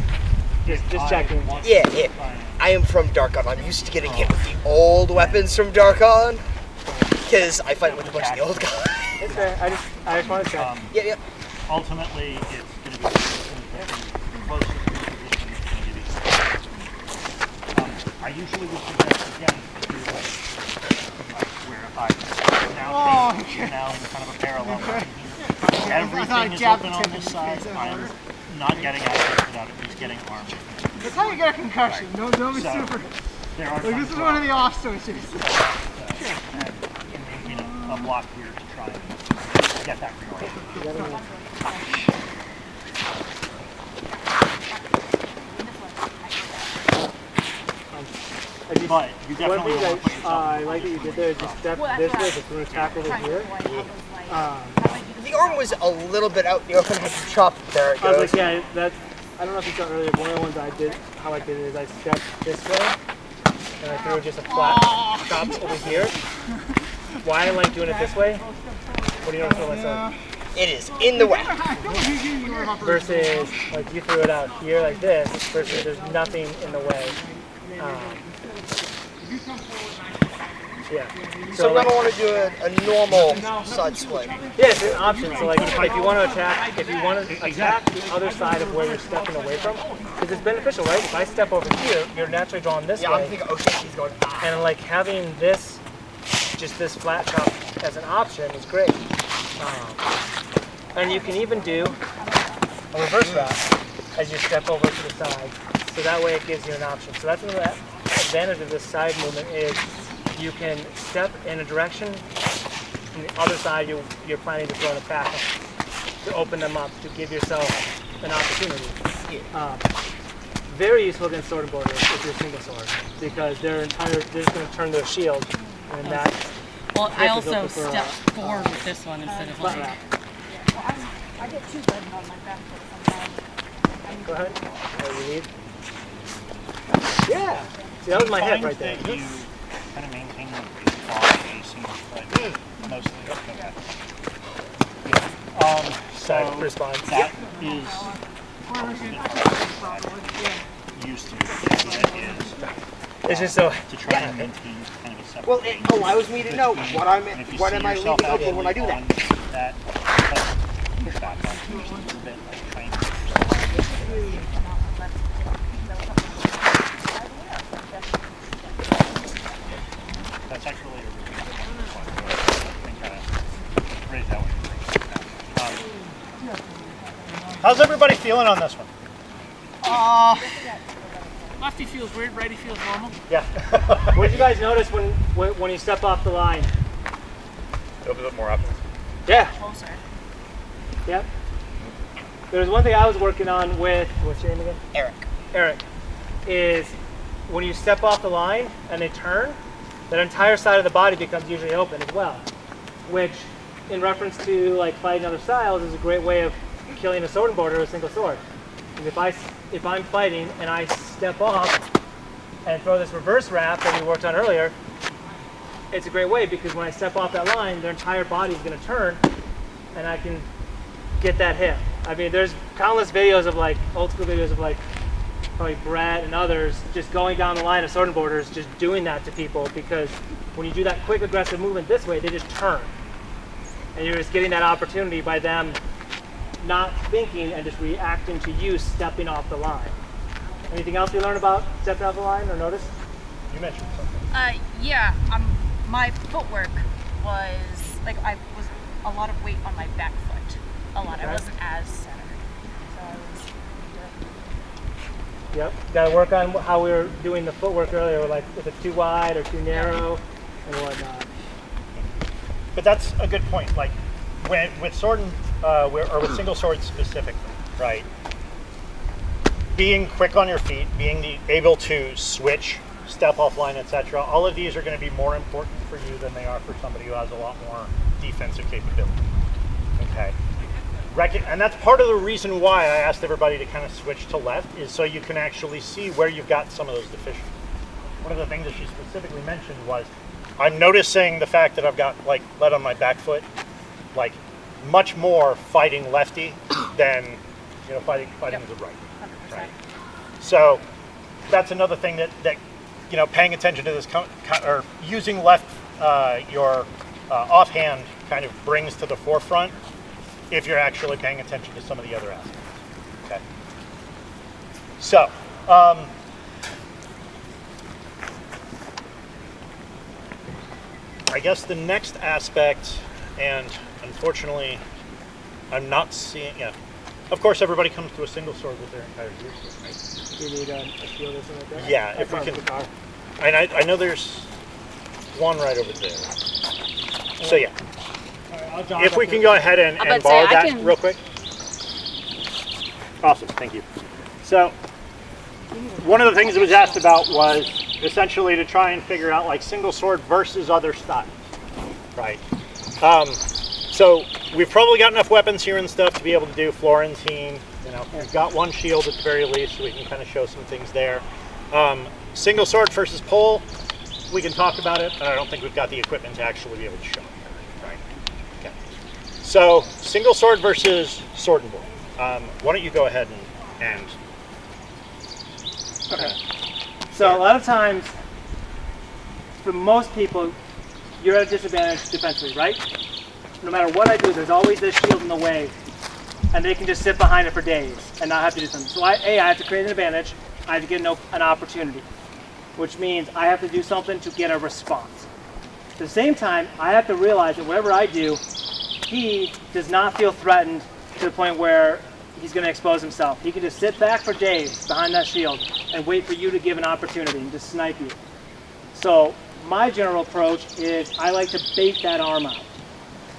Just checking. Yeah. I am from Darkon. I'm used to getting hit with the old weapons from Darkon. Because I fight with a bunch of the old guys. It's fair. I just want to check. Yeah. Ultimately, it's going to be the closest to the position that's going to give you. I usually would suggest again to where I now in kind of a parallel line here. Everything is open on this side. I'm not getting at it without at least getting armed. That's how you get a concussion. Right. Don't be So, super. There are Like, this is one of the off-switches. and a block here to try and get that reoriented. But you One definitely thing want to put yourself I like that you did there is just step this way, but through attack over here. The arm was a little bit out in the open. I had to chop it. There it I was goes. like, yeah, that's. I don't know if you saw earlier, but one of the ones I did, how I did it is I stepped this way, and I threw just a flat chop over here. Why I like doing it this way? What do you notice with my sword? It is in the way. Versus like you threw it out here like this, versus there's nothing in the way. Yeah. So we like, don't want to do a normal side split. yeah, it's an option. So like if you want to attack, the other side of where you're stepping away from, because it's beneficial, right? If I step over here, you're naturally drawn this Yeah, way. I'm thinking, oh shit, he's going. And like having this, just this flat chop as an option is great. And you can even do a reverse wrap as you step over to the side. So that way it gives you an option. So that's another advantage of this side movement is you can step in a direction, and the other side you're planning to throw an attack on, to open them up, to give yourself an opportunity. Very useful against sword and borders if you're single sword, because they're just going to turn their shield, and that. Well, I This is also open for, step forward with this one instead of flat like. wrap. I get too good on my back foot sometimes. Go ahead. What do you need? Yeah. See, that was my head right there. That you kind of maintain a single foot mostly. Okay. So Response. that is used to. That is It's just so. to try and maintain kind of a separate. Well, it allows me to know what And if you what see am I yourself leaving open when I do that. actually on that push back up just a little bit, like trying to that's actually a really good one. I think raise that one. How's everybody feeling on this one? Lefty feels weird, righty feels normal. Yeah. What did you guys notice when you step off the line? It opens up more options. Yeah. Closer. Yep. There's one thing I was working on with what's your name again? Eric. Is when you step off the line and they turn, that entire side of the body becomes usually open as well, which, in reference to like fighting other styles, is a great way of killing a sword and border with a single sword. And if I'm fighting and I step off and throw this reverse wrap that we worked on earlier, it's a great way because when I step off that line, their entire body is going to turn, and I can get that hit. I mean, there's countless videos of like old school videos of like probably Brett and others just going down the line of sword and borders, just doing that to people, because when you do that quick aggressive movement this way, they just turn, and you're just getting that opportunity by them not thinking and just reacting to you stepping off the line. Anything else we learned about stepping off the line or notice? You mentioned something. Yeah. My footwork was like I was a lot of weight on my back foot. A lot. Okay. I wasn't as centered. So I was. Yep. Got to work on how we were doing the footwork earlier, like if it's too wide or too narrow and whatnot. But that's a good point. Like when with sword and or with single swords specifically, right? Being quick on your feet, being able to switch, step offline, etc. All of these are going to be more important for you than they are for somebody who has a lot more defensive capability. Okay. And that's part of the reason why I asked everybody to kind of switch to left, is so you can actually see where you've got some of those deficiencies. One of the things that she specifically mentioned was, I'm noticing the fact that I've got like lead on my back foot, like much more fighting lefty than fighting the right. 100%. Right. So that's another thing that paying attention to this or using left your offhand kind of brings to the forefront if you're actually paying attention to some of the other aspects. Okay. So I guess the next aspect, and unfortunately I'm not seeing, of course everybody comes to a single sword with their entire gear set, right? Do you need a shield or something like that? Yeah, if we can. And I know there's one right over there. So yeah, if we can go ahead and borrow that real quick. Awesome, thank you. So one of the things that was asked about was essentially to try and figure out like single sword versus other styles, right? So we've probably got enough weapons here and stuff to be able to do Florentine. We've got one shield at the very least, so we can kind of show some things there. Single sword versus pole, we can talk about it, but I don't think we've got the equipment to actually be able to show it here, right? Okay. So single sword versus sword and board. Why don't you go ahead and Okay. So a lot of times, for most people, you're at a disadvantage defensively, right? No matter what I do, there's always this shield in the way, and they can just sit behind it for days and not have to do something. So I have to create an advantage. I have to get an opportunity, which means I have to do something to get a response. At the same time, I have to realize that whatever I do, he does not feel threatened to the point where he's going to expose himself. He can just sit back for days behind that shield and wait for you to give an opportunity and just snipe you. So my general approach is I like to bait that arm out.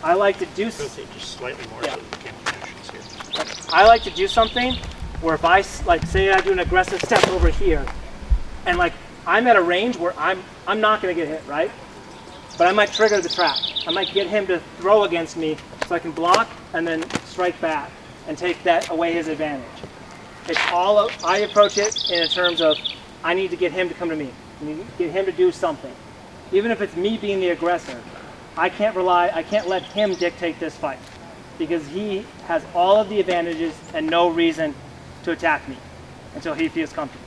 I like to do something. Just slightly more so we can finish this here. I like to do something where if I say I do an aggressive step over here, and I'm at a range where I'm not going to get hit, right? But I might trigger the trap. I might get him to throw against me so I can block and then strike back and take that away his advantage. It's all I approach it in terms of I need to get him to come to me. I need to get him to do something. Even if it's me being the aggressor, I can't let him dictate this fight because he has all of the advantages and no reason to attack me until he feels comfortable.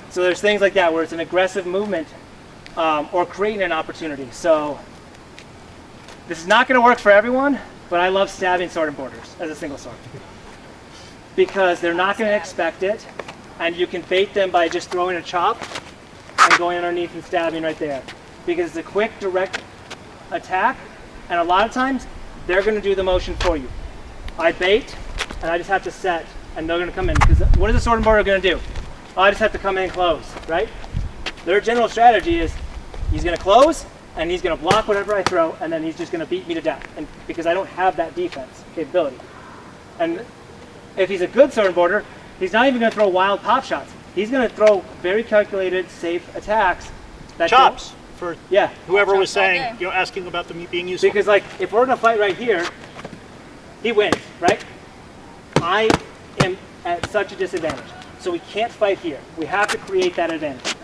So there's things like that where it's an aggressive movement or creating an opportunity. So this is not going to work for everyone, but I love stabbing sword and borders as a single sword because they're not going to expect it, and you can bait them by just throwing a chop and going underneath and stabbing right there because it's a quick, direct attack, and a lot of times they're going to do the motion for you. I bait, and I just have to set, and they're going to come in because what is a sword and border going to do? Oh, I just have to come in and close, right? Their general strategy is he's going to close, and he's going to block whatever I throw, and then he's just going to beat me to death, and because I don't have that defense capability. And if he's a good sword and border, he's not even going to throw wild pop shots. He's going to throw very calculated, safe attacks. That Chops for yeah. whoever was Chops all saying, day. asking about them being useful. Because if we're going to fight right here, he wins, right? I am at such a disadvantage. So we can't fight here. We have to create that advantage.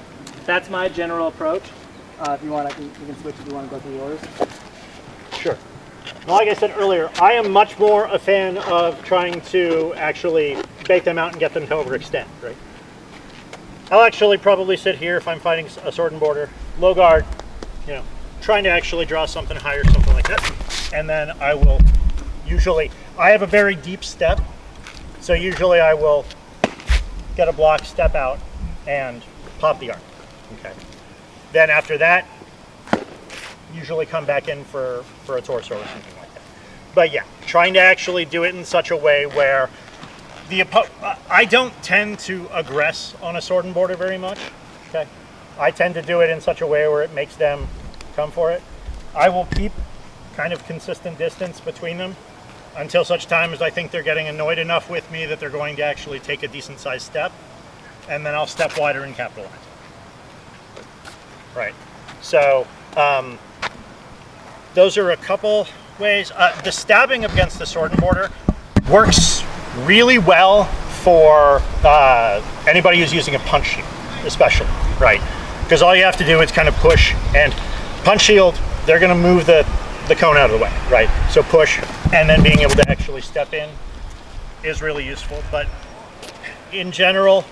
That's my general approach. If you want, you can switch if you want to go through yours. Sure. Well, like I said earlier, I am much more a fan of trying to actually bait them out and get them to overextend, right? I'll actually probably sit here if I'm fighting a sword and border, low guard, trying to actually draw something high or something like that. And then I will I have a very deep step, so usually I will get a block, step out, and pop the arm. Okay. Then after that, usually come back in for a torso or something like that. But yeah, trying to actually do it in such a way where I don't tend to aggress on a sword and border very much. Okay. I tend to do it in such a way where it makes them come for it. I will keep kind of consistent distance between them until such time as I think they're getting annoyed enough with me that they're going to actually take a decent sized step, and then I'll step wider and capitalize. Right. So those are a couple ways. The stabbing against the sword and border works really well for anybody who's using a punch shield, especially, right? Because all you have to do is kind of push, and punch shield, they're going to move the cone out of the way, right? So push, and then being able to actually step in is really useful. But in general,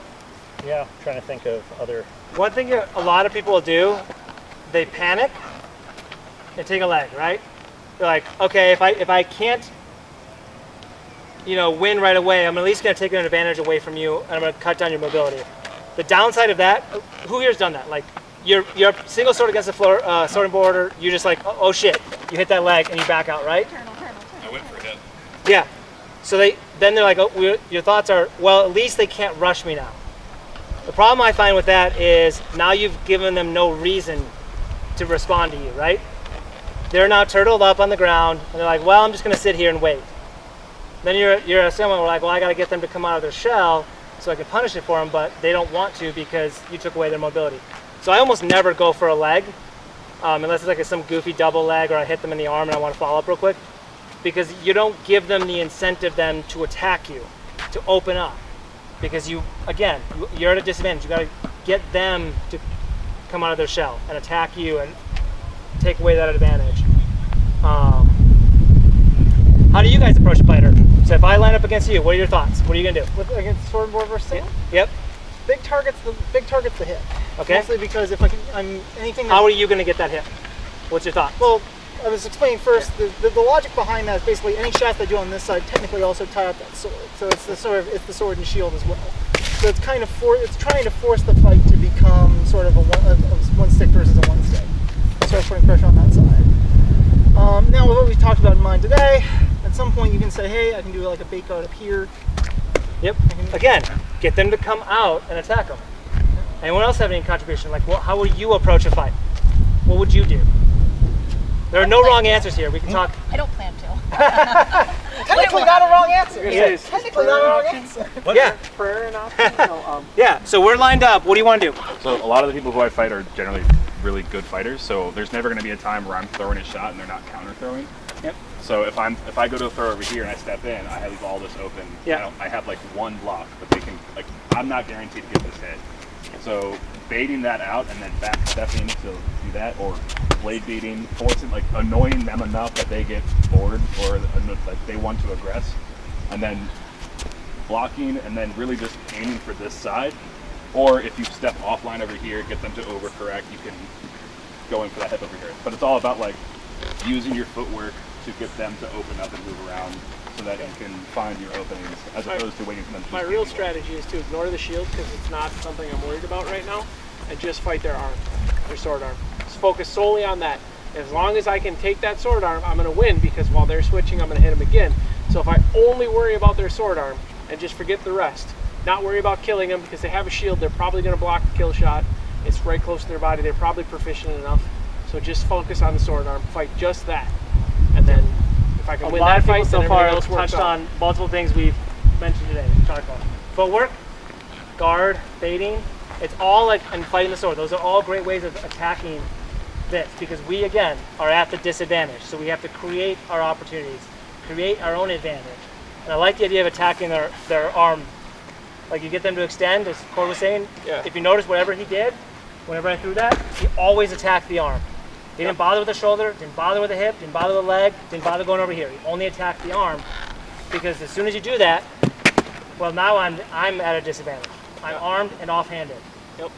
yeah, I'm trying to think of other. One thing a lot of people do, they panic and take a leg, right? They're like, okay, if I can't, win right away, I'm at least going to take an advantage away from you, and I'm going to cut down your mobility. The downside of that, who here's done that? Like, you're single sword against the floor, sword and border, you're just like, oh shit, you hit that leg and you back out, right? I went for a hit. Yeah. So then they're like, oh, your thoughts are, well, at least they can't rush me now. The problem I find with that is now you've given them no reason to respond to you, right? They're now turtled up on the ground, and they're like, well, I'm just going to sit here and wait. Then you're someone like, well, I got to get them to come out of their shell so I can punish it for them, but they don't want to because you took away their mobility. So I almost never go for a leg, unless it's like some goofy double leg or I hit them in the arm and I want to follow up real quick, because you don't give them the incentive then to attack you, to open up. because you're at a disadvantage. You got to get them to come out of their shell and attack you and take away that advantage. How do you guys approach a fighter? So if I line up against you, what are your thoughts? What are you gonna do? Against sword and board versus single? Yep. Big target's the hit. Okay. Mostly because if I'm anything. How are you gonna get that hit? What's your thought? Well, I was explaining first. The logic behind that is basically any shots I do on this side technically also tie up that sword. So it's the sword and shield as well. So it's kind of it's trying to force the fight to become sort of a one stick versus a one stick. Sort of putting pressure on that side. Now with what we talked about in mind today, at some point you can say, hey, I can do like a bait guard up here. Yep. Again, get them to come out and attack them. Anyone else have any contribution? Like, how would you approach a fight? What would you do? There are no wrong answers here. We can talk. I don't plan to. Technically not a wrong answer. Yeah. Technically not a wrong answer. Yeah. Prayer and option. So, Yeah. So we're lined up. What do you want to do? So a lot of the people who I fight are generally really good fighters. So there's never going to be a time where I'm throwing a shot and they're not counter throwing. Yep. So if I go to throw over here and I step in, I leave all this open. Yeah. I have like one block, but they can I'm not guaranteed to get this hit. So baiting that out and then back stepping to do that, or blade beating, forcing annoying them enough that they get bored or like they want to aggress, and then blocking and then really just aiming for this side. Or if you step offline over here, get them to overcorrect, you can go in for that hip over here. But it's all about using your footwork to get them to open up and move around so that you can find your openings as opposed to waiting for them to my just real be strategy is to ignore the shield because it's not something I'm worried about right now, and just fight their arm, their sword arm. Just focus solely on that. As long as I can take that sword arm, I'm going to win, because while they're switching, I'm going to hit them again. So if I only worry about their sword arm and just forget the rest, not worry about killing them because they have a shield, they're probably going to block the kill shot. It's right close to their body. They're probably proficient enough. So just focus on the sword arm, fight just that, and then if I can win that fight, so then far everything else works touched out. on multiple things we've mentioned today. Talked about footwork, guard, baiting. It's all and fighting the sword. Those are all great ways of attacking this, because we again are at the disadvantage. So we have to create our opportunities, create our own advantage. And I like the idea of attacking their arm. Like you get them to extend, as Cord was saying. Yeah. If you notice, whatever he did, whenever I threw that, he always attacked the arm. He didn't bother with the shoulder, didn't bother with the hip, didn't bother with the leg, didn't bother going over here. He only attacked the arm, because as soon as you do that, well, now I'm at a disadvantage. I'm armed and offhanded. Yep.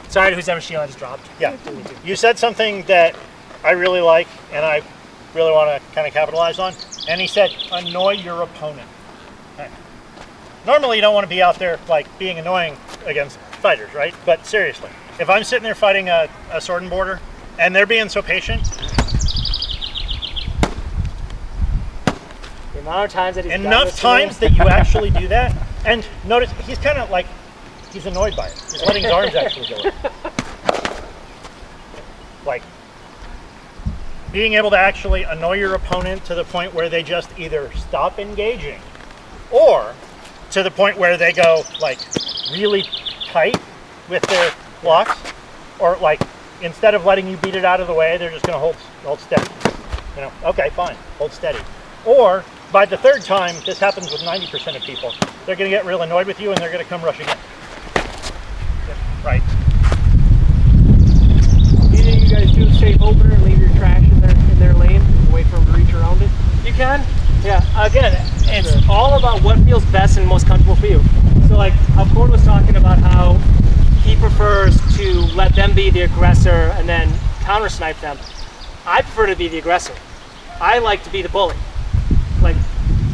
Sorry to whose ever shield I just dropped. Yeah. You said something that I really like, and I really want to kind of capitalize on. And he said, annoy your opponent. Okay. Normally, you don't want to be out there being annoying against fighters, right? But seriously, if I'm sitting there fighting a sword and border, and they're being so patient, The amount of times that he's done enough this to times me. that you actually do that, and notice he's kind of he's annoyed by it. He's letting his arms actually go in. Being able to actually annoy your opponent to the point where they just either stop engaging, or to the point where they go really tight with their blocks, or instead of letting you beat it out of the way, they're just going to hold steady. Okay, fine, hold steady. Or by the third time, this happens with 90% of people, they're going to get real annoyed with you and they're going to come rushing in. Right. Either you guys do a safe opener and leave your trash in their lane and wait for them to reach around it. You can. Yeah. Again, it's all about what feels best and most comfortable for you. So how Cord was talking about how he prefers to let them be the aggressor and then counter snipe them. I prefer to be the aggressor. I like to be the bully.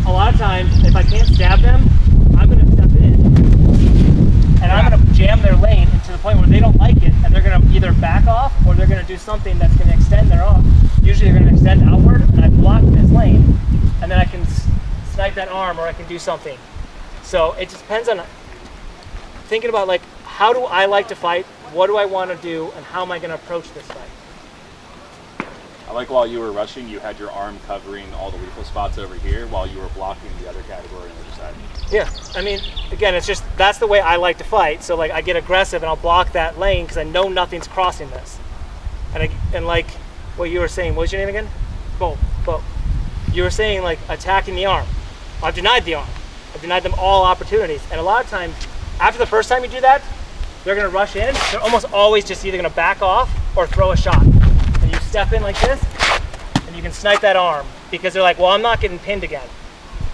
A lot of times, if I can't stab them, I'm going to step in and I'm going to jam their lane to the point where they don't like it, and they're going to either back off or they're going to do something that's going to extend their arm. Usually they're going to extend outward, and I block this lane, and then I can snipe that arm, or I can do something. So it just depends on thinking about how do I like to fight, what do I want to do, and how am I going to approach this fight. I like while you were rushing, you had your arm covering all the lethal spots over here while you were blocking the other category on the other side. Yeah, I mean, again, it's just, that's the way I like to fight. So I get aggressive and I'll block that lane because I know nothing's crossing this. And like what you were saying, what was your name again? Bo. You were saying attacking the arm. I've denied the arm. I've denied them all opportunities. And a lot of times, after the first time you do that, they're gonna rush in. They're almost always just either gonna back off or throw a shot. And you step in like this, and you can snipe that arm because they're like, well, I'm not getting pinned again.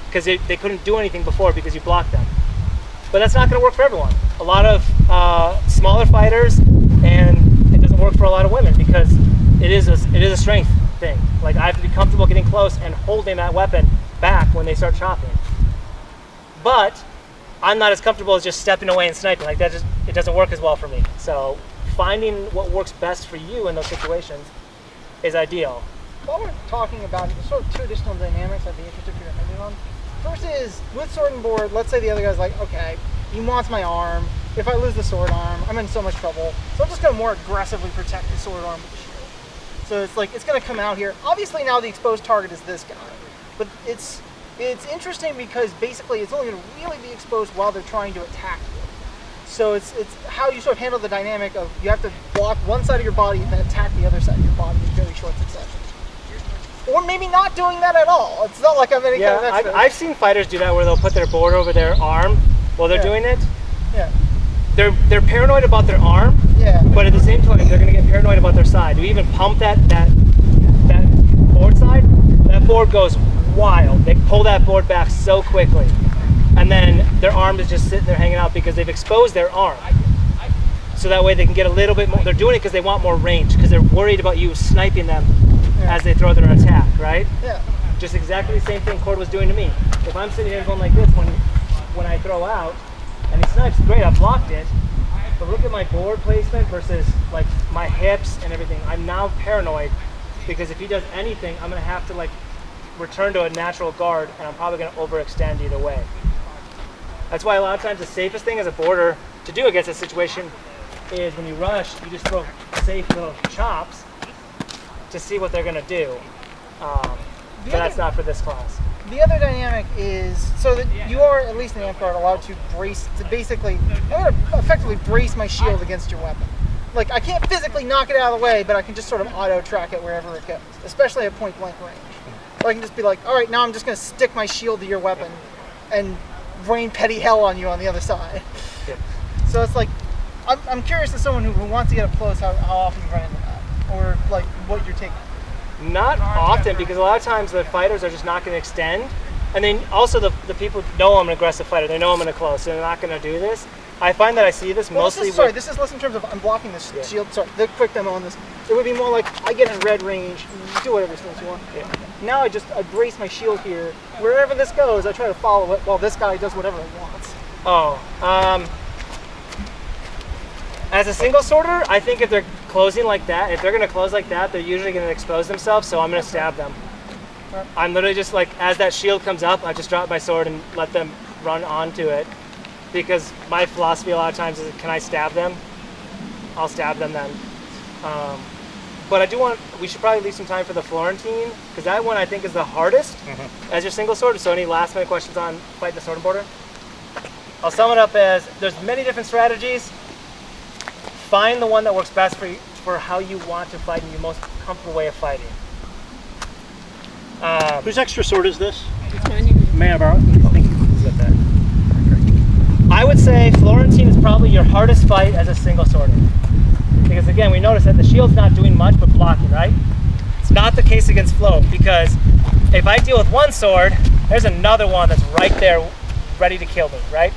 Because they couldn't do anything before because you blocked them. But that's not gonna work for everyone. A lot of smaller fighters, and it doesn't work for a lot of women because it is a strength thing. Like I have to be comfortable getting close and holding that weapon back when they start chopping. But I'm not as comfortable as just stepping away and sniping. Like that it doesn't work as well for me. So finding what works best for you in those situations is ideal. While we're talking about it, there's sort of two additional dynamics I'd be interested in your opinion on. First is, with sword and board, let's say the other guy's like, okay, he wants my arm. If I lose the sword arm, I'm in so much trouble. So I'm just going to more aggressively protect the sword arm with the shield. So it's like, it's going to come out here. Obviously now the exposed target is this guy. But it's interesting because basically it's only going to really be exposed while they're trying to attack you. So it's how you sort of handle the dynamic of you have to block one side of your body and then attack the other side of your body in very short succession. Or maybe not doing that at all. It's not like I'm any kind of expert. I've seen fighters do that where they'll put their board over their arm while they're doing it. Yeah. They're paranoid about their arm, but at the same time they're gonna get paranoid about their side. You even pump that board side, that board goes wild. They pull that board back so quickly. And then their arm is just sitting there hanging out because they've exposed their arm. So that way they can get a little bit more, they're doing it because they want more range, because they're worried about you sniping them as they throw their attack, right? Yeah. Just exactly the same thing Cord was doing to me. If I'm sitting here going like this when I throw out, and he snipes, great, I blocked it. But look at my board placement versus like my hips and everything. I'm now paranoid because if he does anything, I'm gonna have to like return to a natural guard, and I'm probably gonna overextend either way. That's why a lot of times the safest thing as a boarder to do against a situation is when you rush, you just throw safe little chops to see what they're gonna do. But that's not for this class. The other dynamic is so that you are, at least in Amp Guard, allowed to brace, to basically, I'm going to effectively brace my shield against your weapon. Like, I can't physically knock it out of the way, but I can just sort of auto-track it wherever it goes, especially at point-blank range. Or I can just be like, all right, now I'm just going to stick my shield to your weapon and rain petty hell on you on the other side. Yeah. So it's like, I'm curious as someone who wants to get up close, how often you run into that, or like what you're taking. Not often, because a lot of times the fighters are just not going to extend, and then also the people know I'm an aggressive fighter. They know I'm going to close, so they're not going to do this. I find that I see this mostly. This is less in terms of I'm blocking this shield. Sorry, the quick demo on this. It would be more like I get in red range, do whatever stance you want. Yeah. Now I brace my shield here. Wherever this goes, I try to follow it while this guy does whatever he wants. As a single sorter, I think if they're closing like that, if they're going to close like that, they're usually going to expose themselves, so I'm going to stab them. I'm literally just like, as that shield comes up, I just drop my sword and let them run onto it. Because my philosophy a lot of times is, can I stab them? I'll stab them then. But we should probably leave some time for the Florentine, because that one I think is the hardest as your single sorter. So any last minute questions on fighting the sword and border? I'll sum it up as, there's many different strategies. Find the one that works best for you, for how you want to fight and your most comfortable way of fighting. Whose extra sword is this? May I borrow it? I would say Florentine is probably your hardest fight as a single sorter. Because again, we notice that the shield's not doing much but blocking, right? It's not the case against Flo, because if I deal with one sword, there's another one that's right there ready to kill me, right?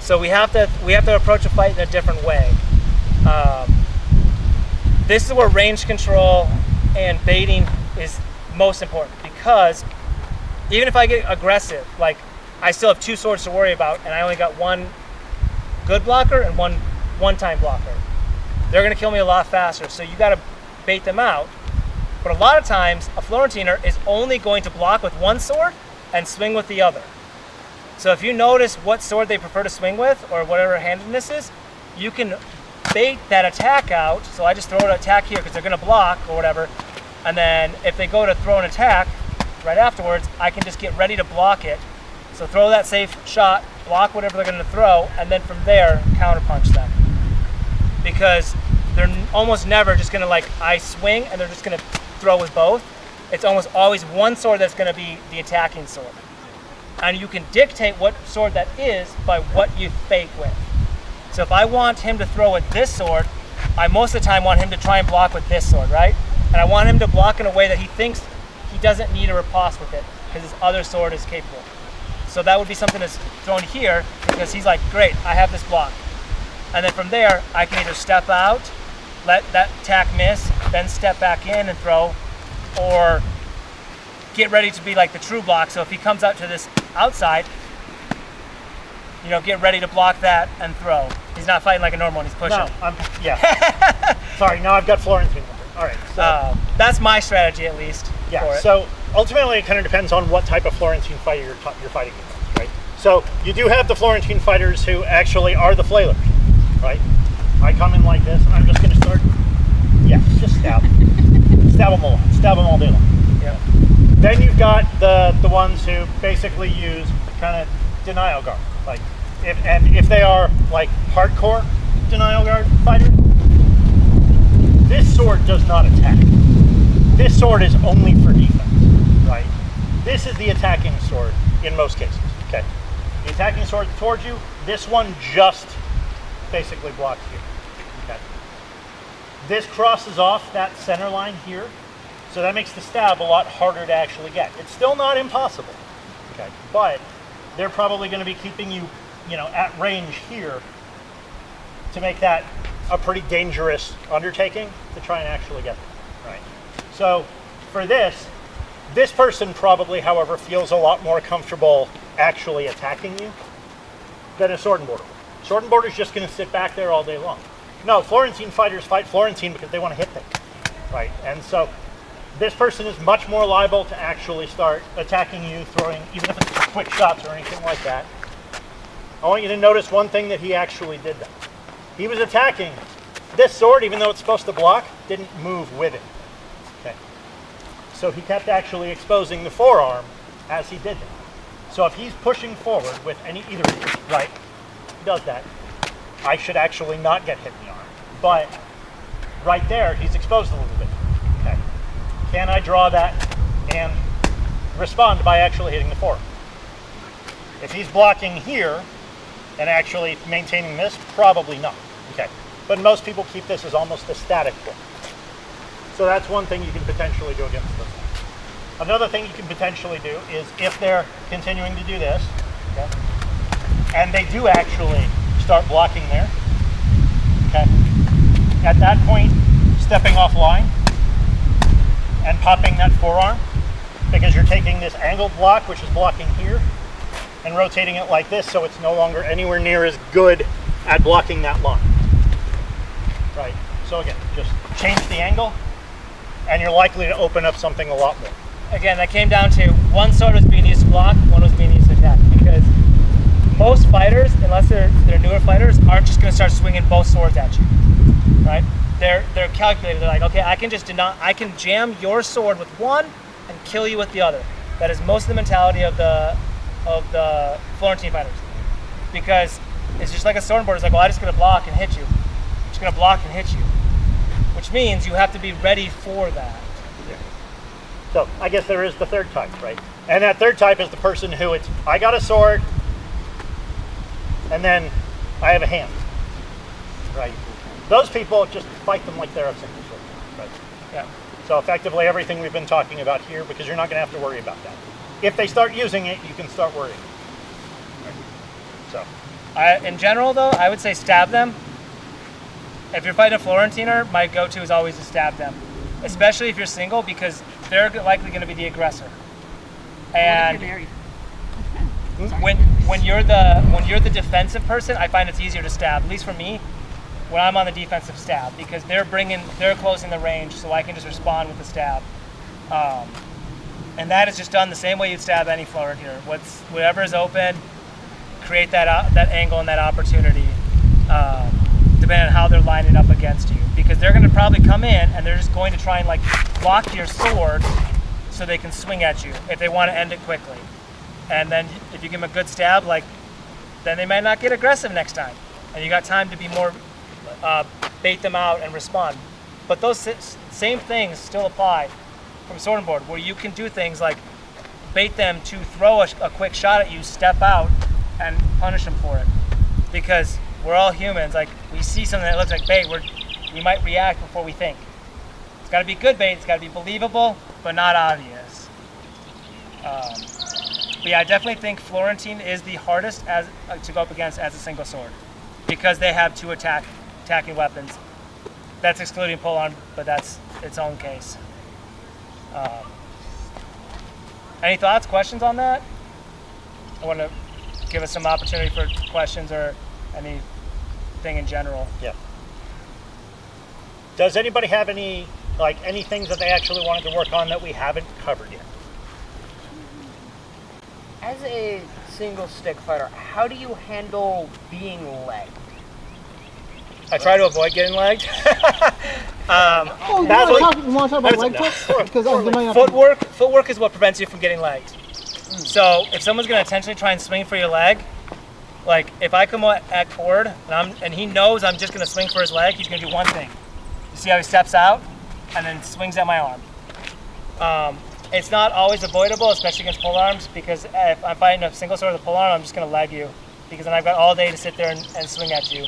So we have to approach a fight in a different way. This is where range control and baiting is most important, because even if I get aggressive, like I still have two swords to worry about, and I only got one good blocker and one one-time blocker. They're going to kill me a lot faster, so you got to bait them out. But a lot of times, a Florentiner is only going to block with one sword and swing with the other. So if you notice what sword they prefer to swing with, or whatever handedness is, you can bait that attack out. So I just throw an attack here because they're going to block or whatever, and then if they go to throw an attack right afterwards, I can just get ready to block it. So throw that safe shot, block whatever they're going to throw, and then from there, counterpunch them. Because they're almost never just going to I swing and they're just going to throw with both. It's almost always one sword that's going to be the attacking sword. and you can dictate what sword that is by what you fake with. So if I want him to throw with this sword, I most of the time want him to try and block with this sword, right? And I want him to block in a way that he thinks he doesn't need a riposte with it because his other sword is capable. So that would be something that's thrown here because he's like, great, I have this block. And then from there, I can either step out, let that attack miss, then step back in and throw, or get ready to be like the true block. So if he comes out to this outside, you know, get ready to block that and throw. He's not fighting like a normal one, he's pushing. No, yeah. Sorry, now I've got Florentine. All right, so that's my strategy at least. yeah. For it. So ultimately, it kind of depends on what type of Florentine fighter you're fighting against, right? So you do have the Florentine fighters who actually are the flailers, right? I come in like this, and I'm just going to start. Yeah, just stab, stab them all day long. Yeah. Then you've got the ones who basically use kind of denial guard, like if they are like hardcore denial guard fighters. This sword does not attack. This sword is only for defense, right? This is the attacking sword in most cases, okay? The attacking sword towards you, this one just basically blocks you, okay? This crosses off that center line here, so that makes the stab a lot harder to actually get. It's still not impossible, okay? But they're probably gonna be keeping you, you know, at range here to make that a pretty dangerous undertaking to try and actually get them, right? So for this person probably, however, feels a lot more comfortable actually attacking you than a sword and border. Sword and border is just going to sit back there all day long. No, Florentine fighters fight Florentine because they want to hit things, right? And so this person is much more liable to actually start attacking you, throwing, even if it's quick shots or anything like that. I want you to notice one thing that he actually did though. He was attacking. This sword, even though it's supposed to block, didn't move with it. Okay. So he kept actually exposing the forearm as he did that. So if he's pushing forward with either right, he does that. I should actually not get hit in the arm. But right there, he's exposed a little bit. Okay. Can I draw that and respond by actually hitting the forearm? If he's blocking here and actually maintaining this, probably not. Okay, but most people keep this as almost a static block. So that's one thing you can potentially do against them. Another thing you can potentially do is if they're continuing to do this, okay, and they do actually start blocking there, okay, at that point, stepping offline and popping that forearm, because you're taking this angled block, which is blocking here, and rotating it like this so it's no longer anywhere near as good at blocking that line. Right, so again, just change the angle and you're likely to open up something a lot more. Again, that came down to one sword was being used to block, one was being used to attack, because most fighters, unless they're newer fighters, aren't just going to start swinging both swords at you, right? They're calculated. They're like, okay, I can jam your sword with one and kill you with the other. That is most of the mentality of the Florentine fighters, because it's just like a sword and border. It's like, well, I'm just going to block and hit you. I'm just going to block and hit you, which means you have to be ready for that. Yeah. So I guess there is the third type, right? And that third type is the person who I got a sword, and then I have a hand, right? Those people just fight them like they're a single sword, right? Yeah. So effectively everything we've been talking about here, because you're not going to have to worry about that. If they start using it, you can start worrying. Right. So. In general, though, I would say stab them. If you're fighting a Florentiner, my go-to is always to stab them, especially if you're single, because they're likely going to be the aggressor. And when you're the defensive person, I find it's easier to stab. At least for me, when I'm on the defensive stab, because they're closing the range, so I can just respond with the stab. And that is just done the same way you'd stab any Florentiner. Whatever is open, create that angle and that opportunity, depending on how they're lining up against you. Because they're going to probably come in and they're just going to try and like block your sword so they can swing at you if they want to end it quickly. And then if you give them a good stab, then they might not get aggressive next time. And you got time to be more, bait them out and respond. But those same things still apply from sword and board, where you can do things like bait them to throw a quick shot at you, step out, and punish them for it. Because we're all humans. Like, we see something that looks like bait, we might react before we think. It's got to be good bait. It's got to be believable, but not obvious. But yeah, I definitely think Florentine is the hardest to go up against as a single sword, because they have two attacking weapons. That's excluding polearm, but that's its own case. Any thoughts, questions on that? I want to give us some opportunity for questions or anything in general. Yeah. Does anybody have any things that they actually wanted to work on that we haven't covered yet? As a single stick fighter, how do you handle being legged? I try to avoid getting legged. Oh, you want to talk about leg kicks? Because Footwork is what prevents you from getting legged. So if someone's going to intentionally try and swing for your leg, like if I come at cord and he knows I'm just going to swing for his leg, he's going to do one thing. You see how he steps out and then swings at my arm. It's not always avoidable, especially against polearms, because if I'm fighting a single sword with a polearm, I'm just going to leg you, because then I've got all day to sit there and swing at you.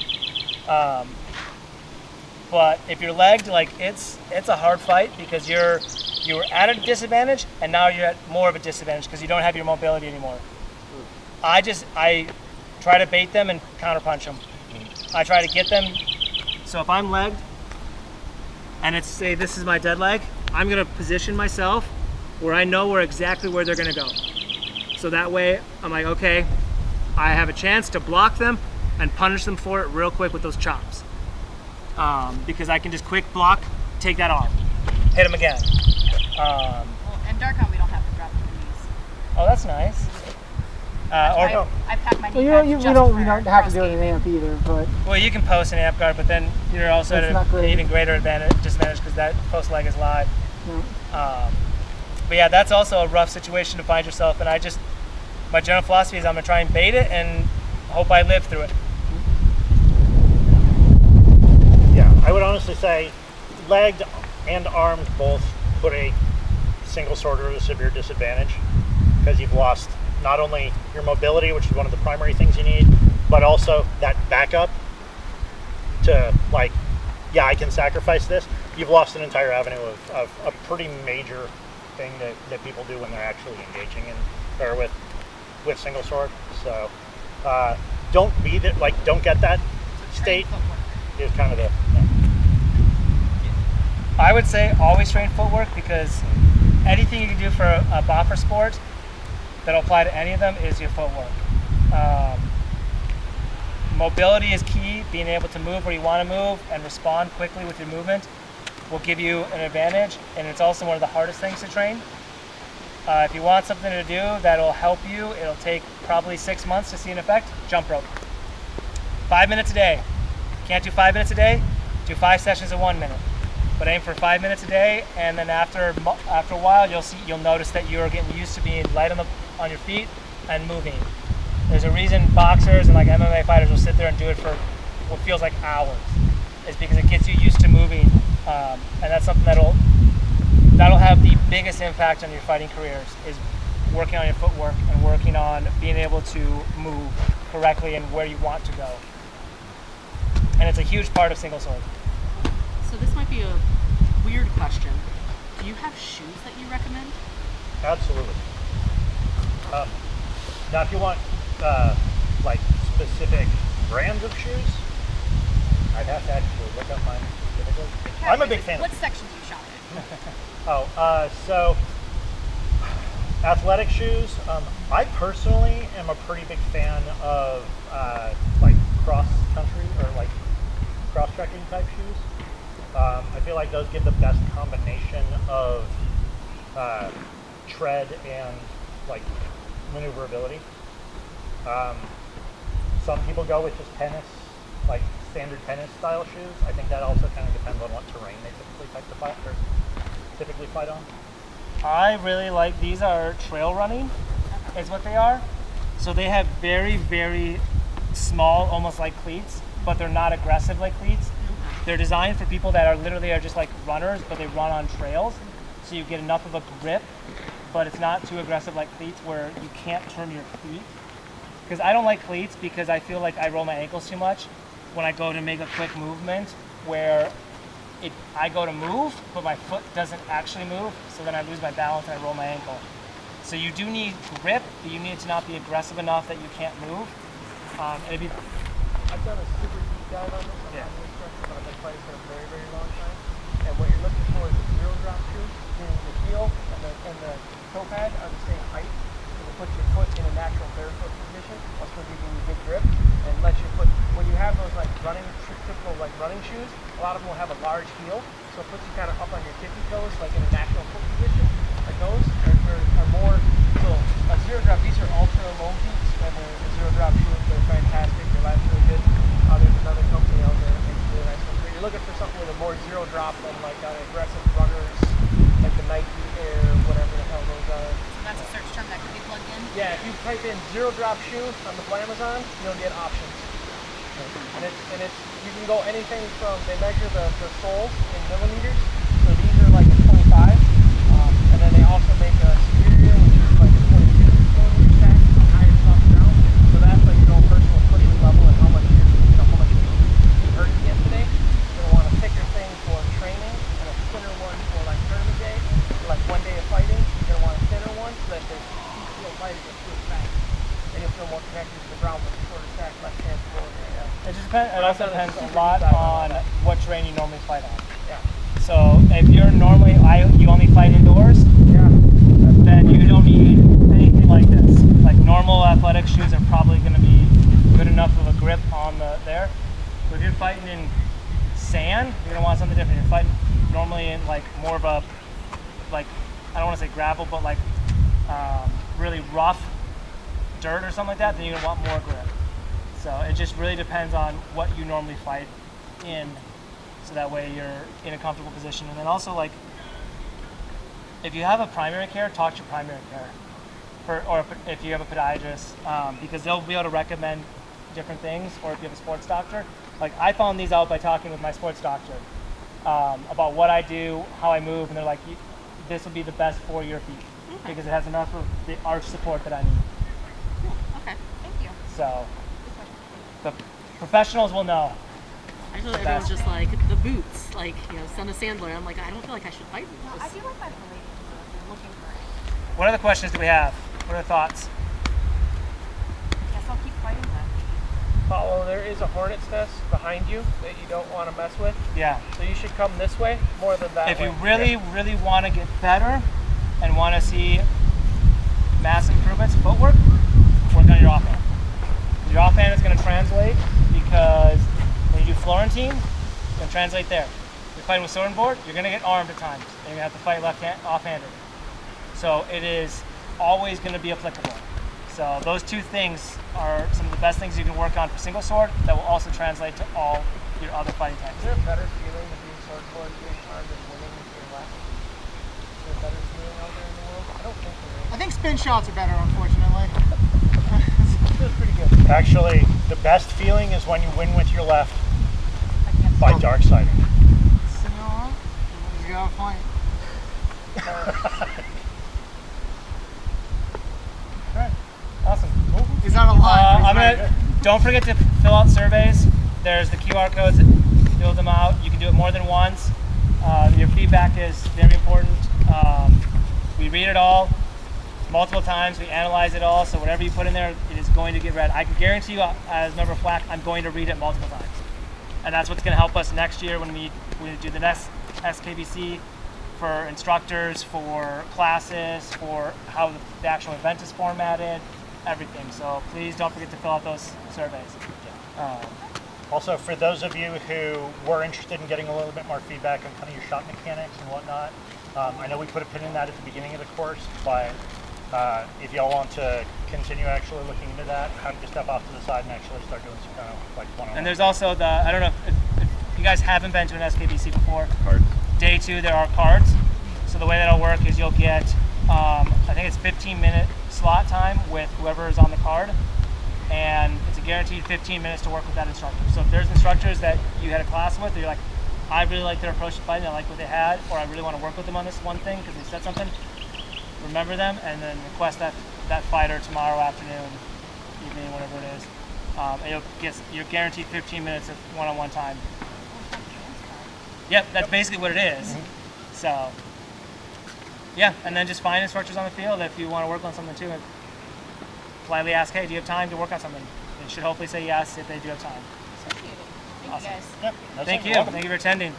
But if you're legged, like it's a hard fight, because you were at a disadvantage and now you're at more of a disadvantage because you don't have your mobility anymore. I try to bait them and counterpunch them. I try to get them. So if I'm legged and it's, say this is my dead leg, I'm gonna position myself where I know exactly where they're gonna go. So that way I'm like, okay, I have a chance to block them and punish them for it real quick with those chops. Because I can just quick block, take that arm, hit him again. Well, in Darkon we don't have to drop the knees. Oh, that's nice. I pack my knee we pads just don't for have to do it cross in amp either, but Well, you can post an amp guard, but then you're also That's not at an great. even greater disadvantage because that post leg is live. no. But yeah, that's also a rough situation to find yourself. And my general philosophy is I'm gonna try and bait it and hope I live through it. Yeah, I would honestly say legged and armed both put a single sworder at a severe disadvantage, because you've lost not only your mobility, which is one of the primary things you need, but also that backup to, like, yeah, I can sacrifice this. You've lost an entire avenue of a pretty major thing that people do when they're actually engaging with single sword. So don't get that state is kind of the. Yeah. I would say always train footwork, because anything you can do for a boffer sport that'll apply to any of them is your footwork. Mobility is key. Being able to move where you want to move and respond quickly with your movement will give you an advantage, and it's also one of the hardest things to train. If you want something to do that'll help you, it'll take probably 6 months to see an effect. Jump rope. 5 minutes a day. Can't do 5 minutes a day? Do 5 sessions of 1 minute. But aim for 5 minutes a day, and then after a while, you'll notice that you're getting used to being light on your feet and moving. There's a reason boxers and like MMA fighters will sit there and do it for what feels like hours. It's because it gets you used to moving, and that's something that'll have the biggest impact on your fighting careers, is working on your footwork and working on being able to move correctly and where you want to go. And it's a huge part of single sword. So this might be a weird question. Do you have shoes that you recommend? Absolutely. Now, if you want like specific brands of shoes, I'd have to actually look up mine specifically. I'm a big fan. What section do you shop in? So athletic shoes. I personally am a pretty big fan of like cross country or like cross trekking type shoes. I feel like those give the best combination of tread and like maneuverability. Some people go with just tennis, like standard tennis style shoes. I think that also kind of depends on what terrain they typically fight on. I really like, these are trail running is what they are. So they have very, very small, almost like cleats, but they're not aggressive like cleats. They're designed for people that are just like runners, but they run on trails. So you get enough of a grip but it's not too aggressive like cleats where you can't turn your feet. Because I don't like cleats because I feel like I roll my ankles too much when I go to make a quick movement where I go to move, but my foot doesn't actually move, so then I lose my balance and I roll my ankle. So you do need grip, but you need it to not be aggressive enough that you can't move. And it'd be, I've done a super deep dive on this. I'm Yeah. not an instructor, but I've been fighting for a very, very long time. And what you're looking for is a zero drop shoe, meaning the heel and the toe pad are the same height. So it puts your foot in a natural barefoot position while still giving you good grip and lets your foot, when you have those like running, typical like running shoes, a lot of them will have a large heel. So it puts you kind of up on your tippy toes, like in a natural foot position. Like those are more, so a zero drop, these are ultra low beats, and they're a zero drop shoes, they're fantastic, they last really good. There's another company out there that makes really nice ones. But you're looking for something with a more zero drop than like aggressive runners, like the Nike Air, whatever the hell those are. So that's a search term that could be plugged in. Yeah, if you type in zero drop shoe on the Amazon, you'll get options. And it's you can go anything from, they measure the soles in millimeters, so these are like a 25, and then they also make a superior, which is like a 22 millimeter stack on higher soft ground. So that's like your own personal pushing level and how much how much you hurt yesterday. You're gonna want a thicker thing for training and a thinner one for like tournament day, or like 1 day of fighting. You're gonna want a thinner one so that the feet feel lighter, but feel fast. And you'll feel more connected to the ground with a shorter stack, less chance for it. it just depends. It also depends a lot on what terrain you normally fight on. Yeah. So if you're normally, you only fight indoors, Yeah. then you don't need anything like this. Like normal athletic shoes are probably going to be good enough of a grip on there. But if you're fighting in sand, you're going to want something different. You're fighting normally in like more of a, like, I don't want to say gravel, but like really rough dirt or something like that, then you're going to want more grip. So it just really depends on what you normally fight in, so that way you're in a comfortable position. And then also, like, if you have a primary care, talk to your primary care, or if you have a podiatrist, because they'll be able to recommend different things. Or if you have a sports doctor, like I found these out by talking with my sports doctor about what I do, how I move, and they're like, this will be the best for your feet because it has enough of the arch support that I need. Okay, thank you. So the professionals will know. I feel like everyone's just like the boots, like, you know, Son of Sandler. I'm like, I don't feel like I should fight No, I with do this. like my belief if you're looking for it. What other questions do we have? What are the thoughts? Guess I'll keep fighting then. Follow, there is a hornet's nest behind you that you don't want to mess with. Yeah. So you should come this way more than that If way. you really, really want to get better and want to see mass improvements, footwork, work on your offhand. Your offhand is going to translate because when you do Florentine, it's going to translate there. You're fighting with sword and board, you're going to get armed at times. And you're going to have to fight offhanded. So it is always going to be applicable. So those two things are some of the best things you can work on for single sword that will also translate to all your other fighting Is techniques. there a better feeling of being sword forward, being armed, and winning with your left? Is there a better feeling out there in the world? I don't think there is. I think spin shots are better, unfortunately. It feels pretty good. Actually, the best feeling is when you win with your left by Oh. dark siding. So, he's got a point. Awesome. He's not alive. I'm gonna. Don't forget to fill out surveys. There's the QR codes. Fill them out. You can do it more than once. Your feedback is very important. We read it all multiple times. We analyze it all. So whatever you put in there, it is going to get read. I can guarantee you, as a member of FLAC, I'm going to read it multiple times, and that's what's going to help us next year when we do the next SKBC for instructors, for classes, for how the actual event is formatted. Everything. So please don't forget to fill out those surveys. Also, for those of you who were interested in getting a little bit more feedback on kind of your shot mechanics and whatnot, I know we put a pin in that at the beginning of the course, but if y'all want to continue actually looking into that, have to step off to the side and actually start doing some kind of like one-on-one. And there's also the, I don't know if you guys haven't been to an SKBC before, Cards. day 2 there are cards. So the way that'll work is you'll get, I think it's 15-minute slot time with whoever is on the card, and it's a guaranteed 15 minutes to work with that instructor. So if there's instructors that you had a class with, or you're like, I really like their approach to fighting, I like what they had, or I really want to work with them on this one thing because they said something, remember them, and then request that fighter tomorrow afternoon, evening, whatever it is. And you're guaranteed 15 minutes of one-on-one time. Yep, that's basically what it is. So, yeah, and then just find instructors on the field if you want to work on something too. And politely ask, hey, do you have time to work on something? They should hopefully say yes if they do have time. Thank you Awesome. guys. Yep. Thank you. Thank you for attending.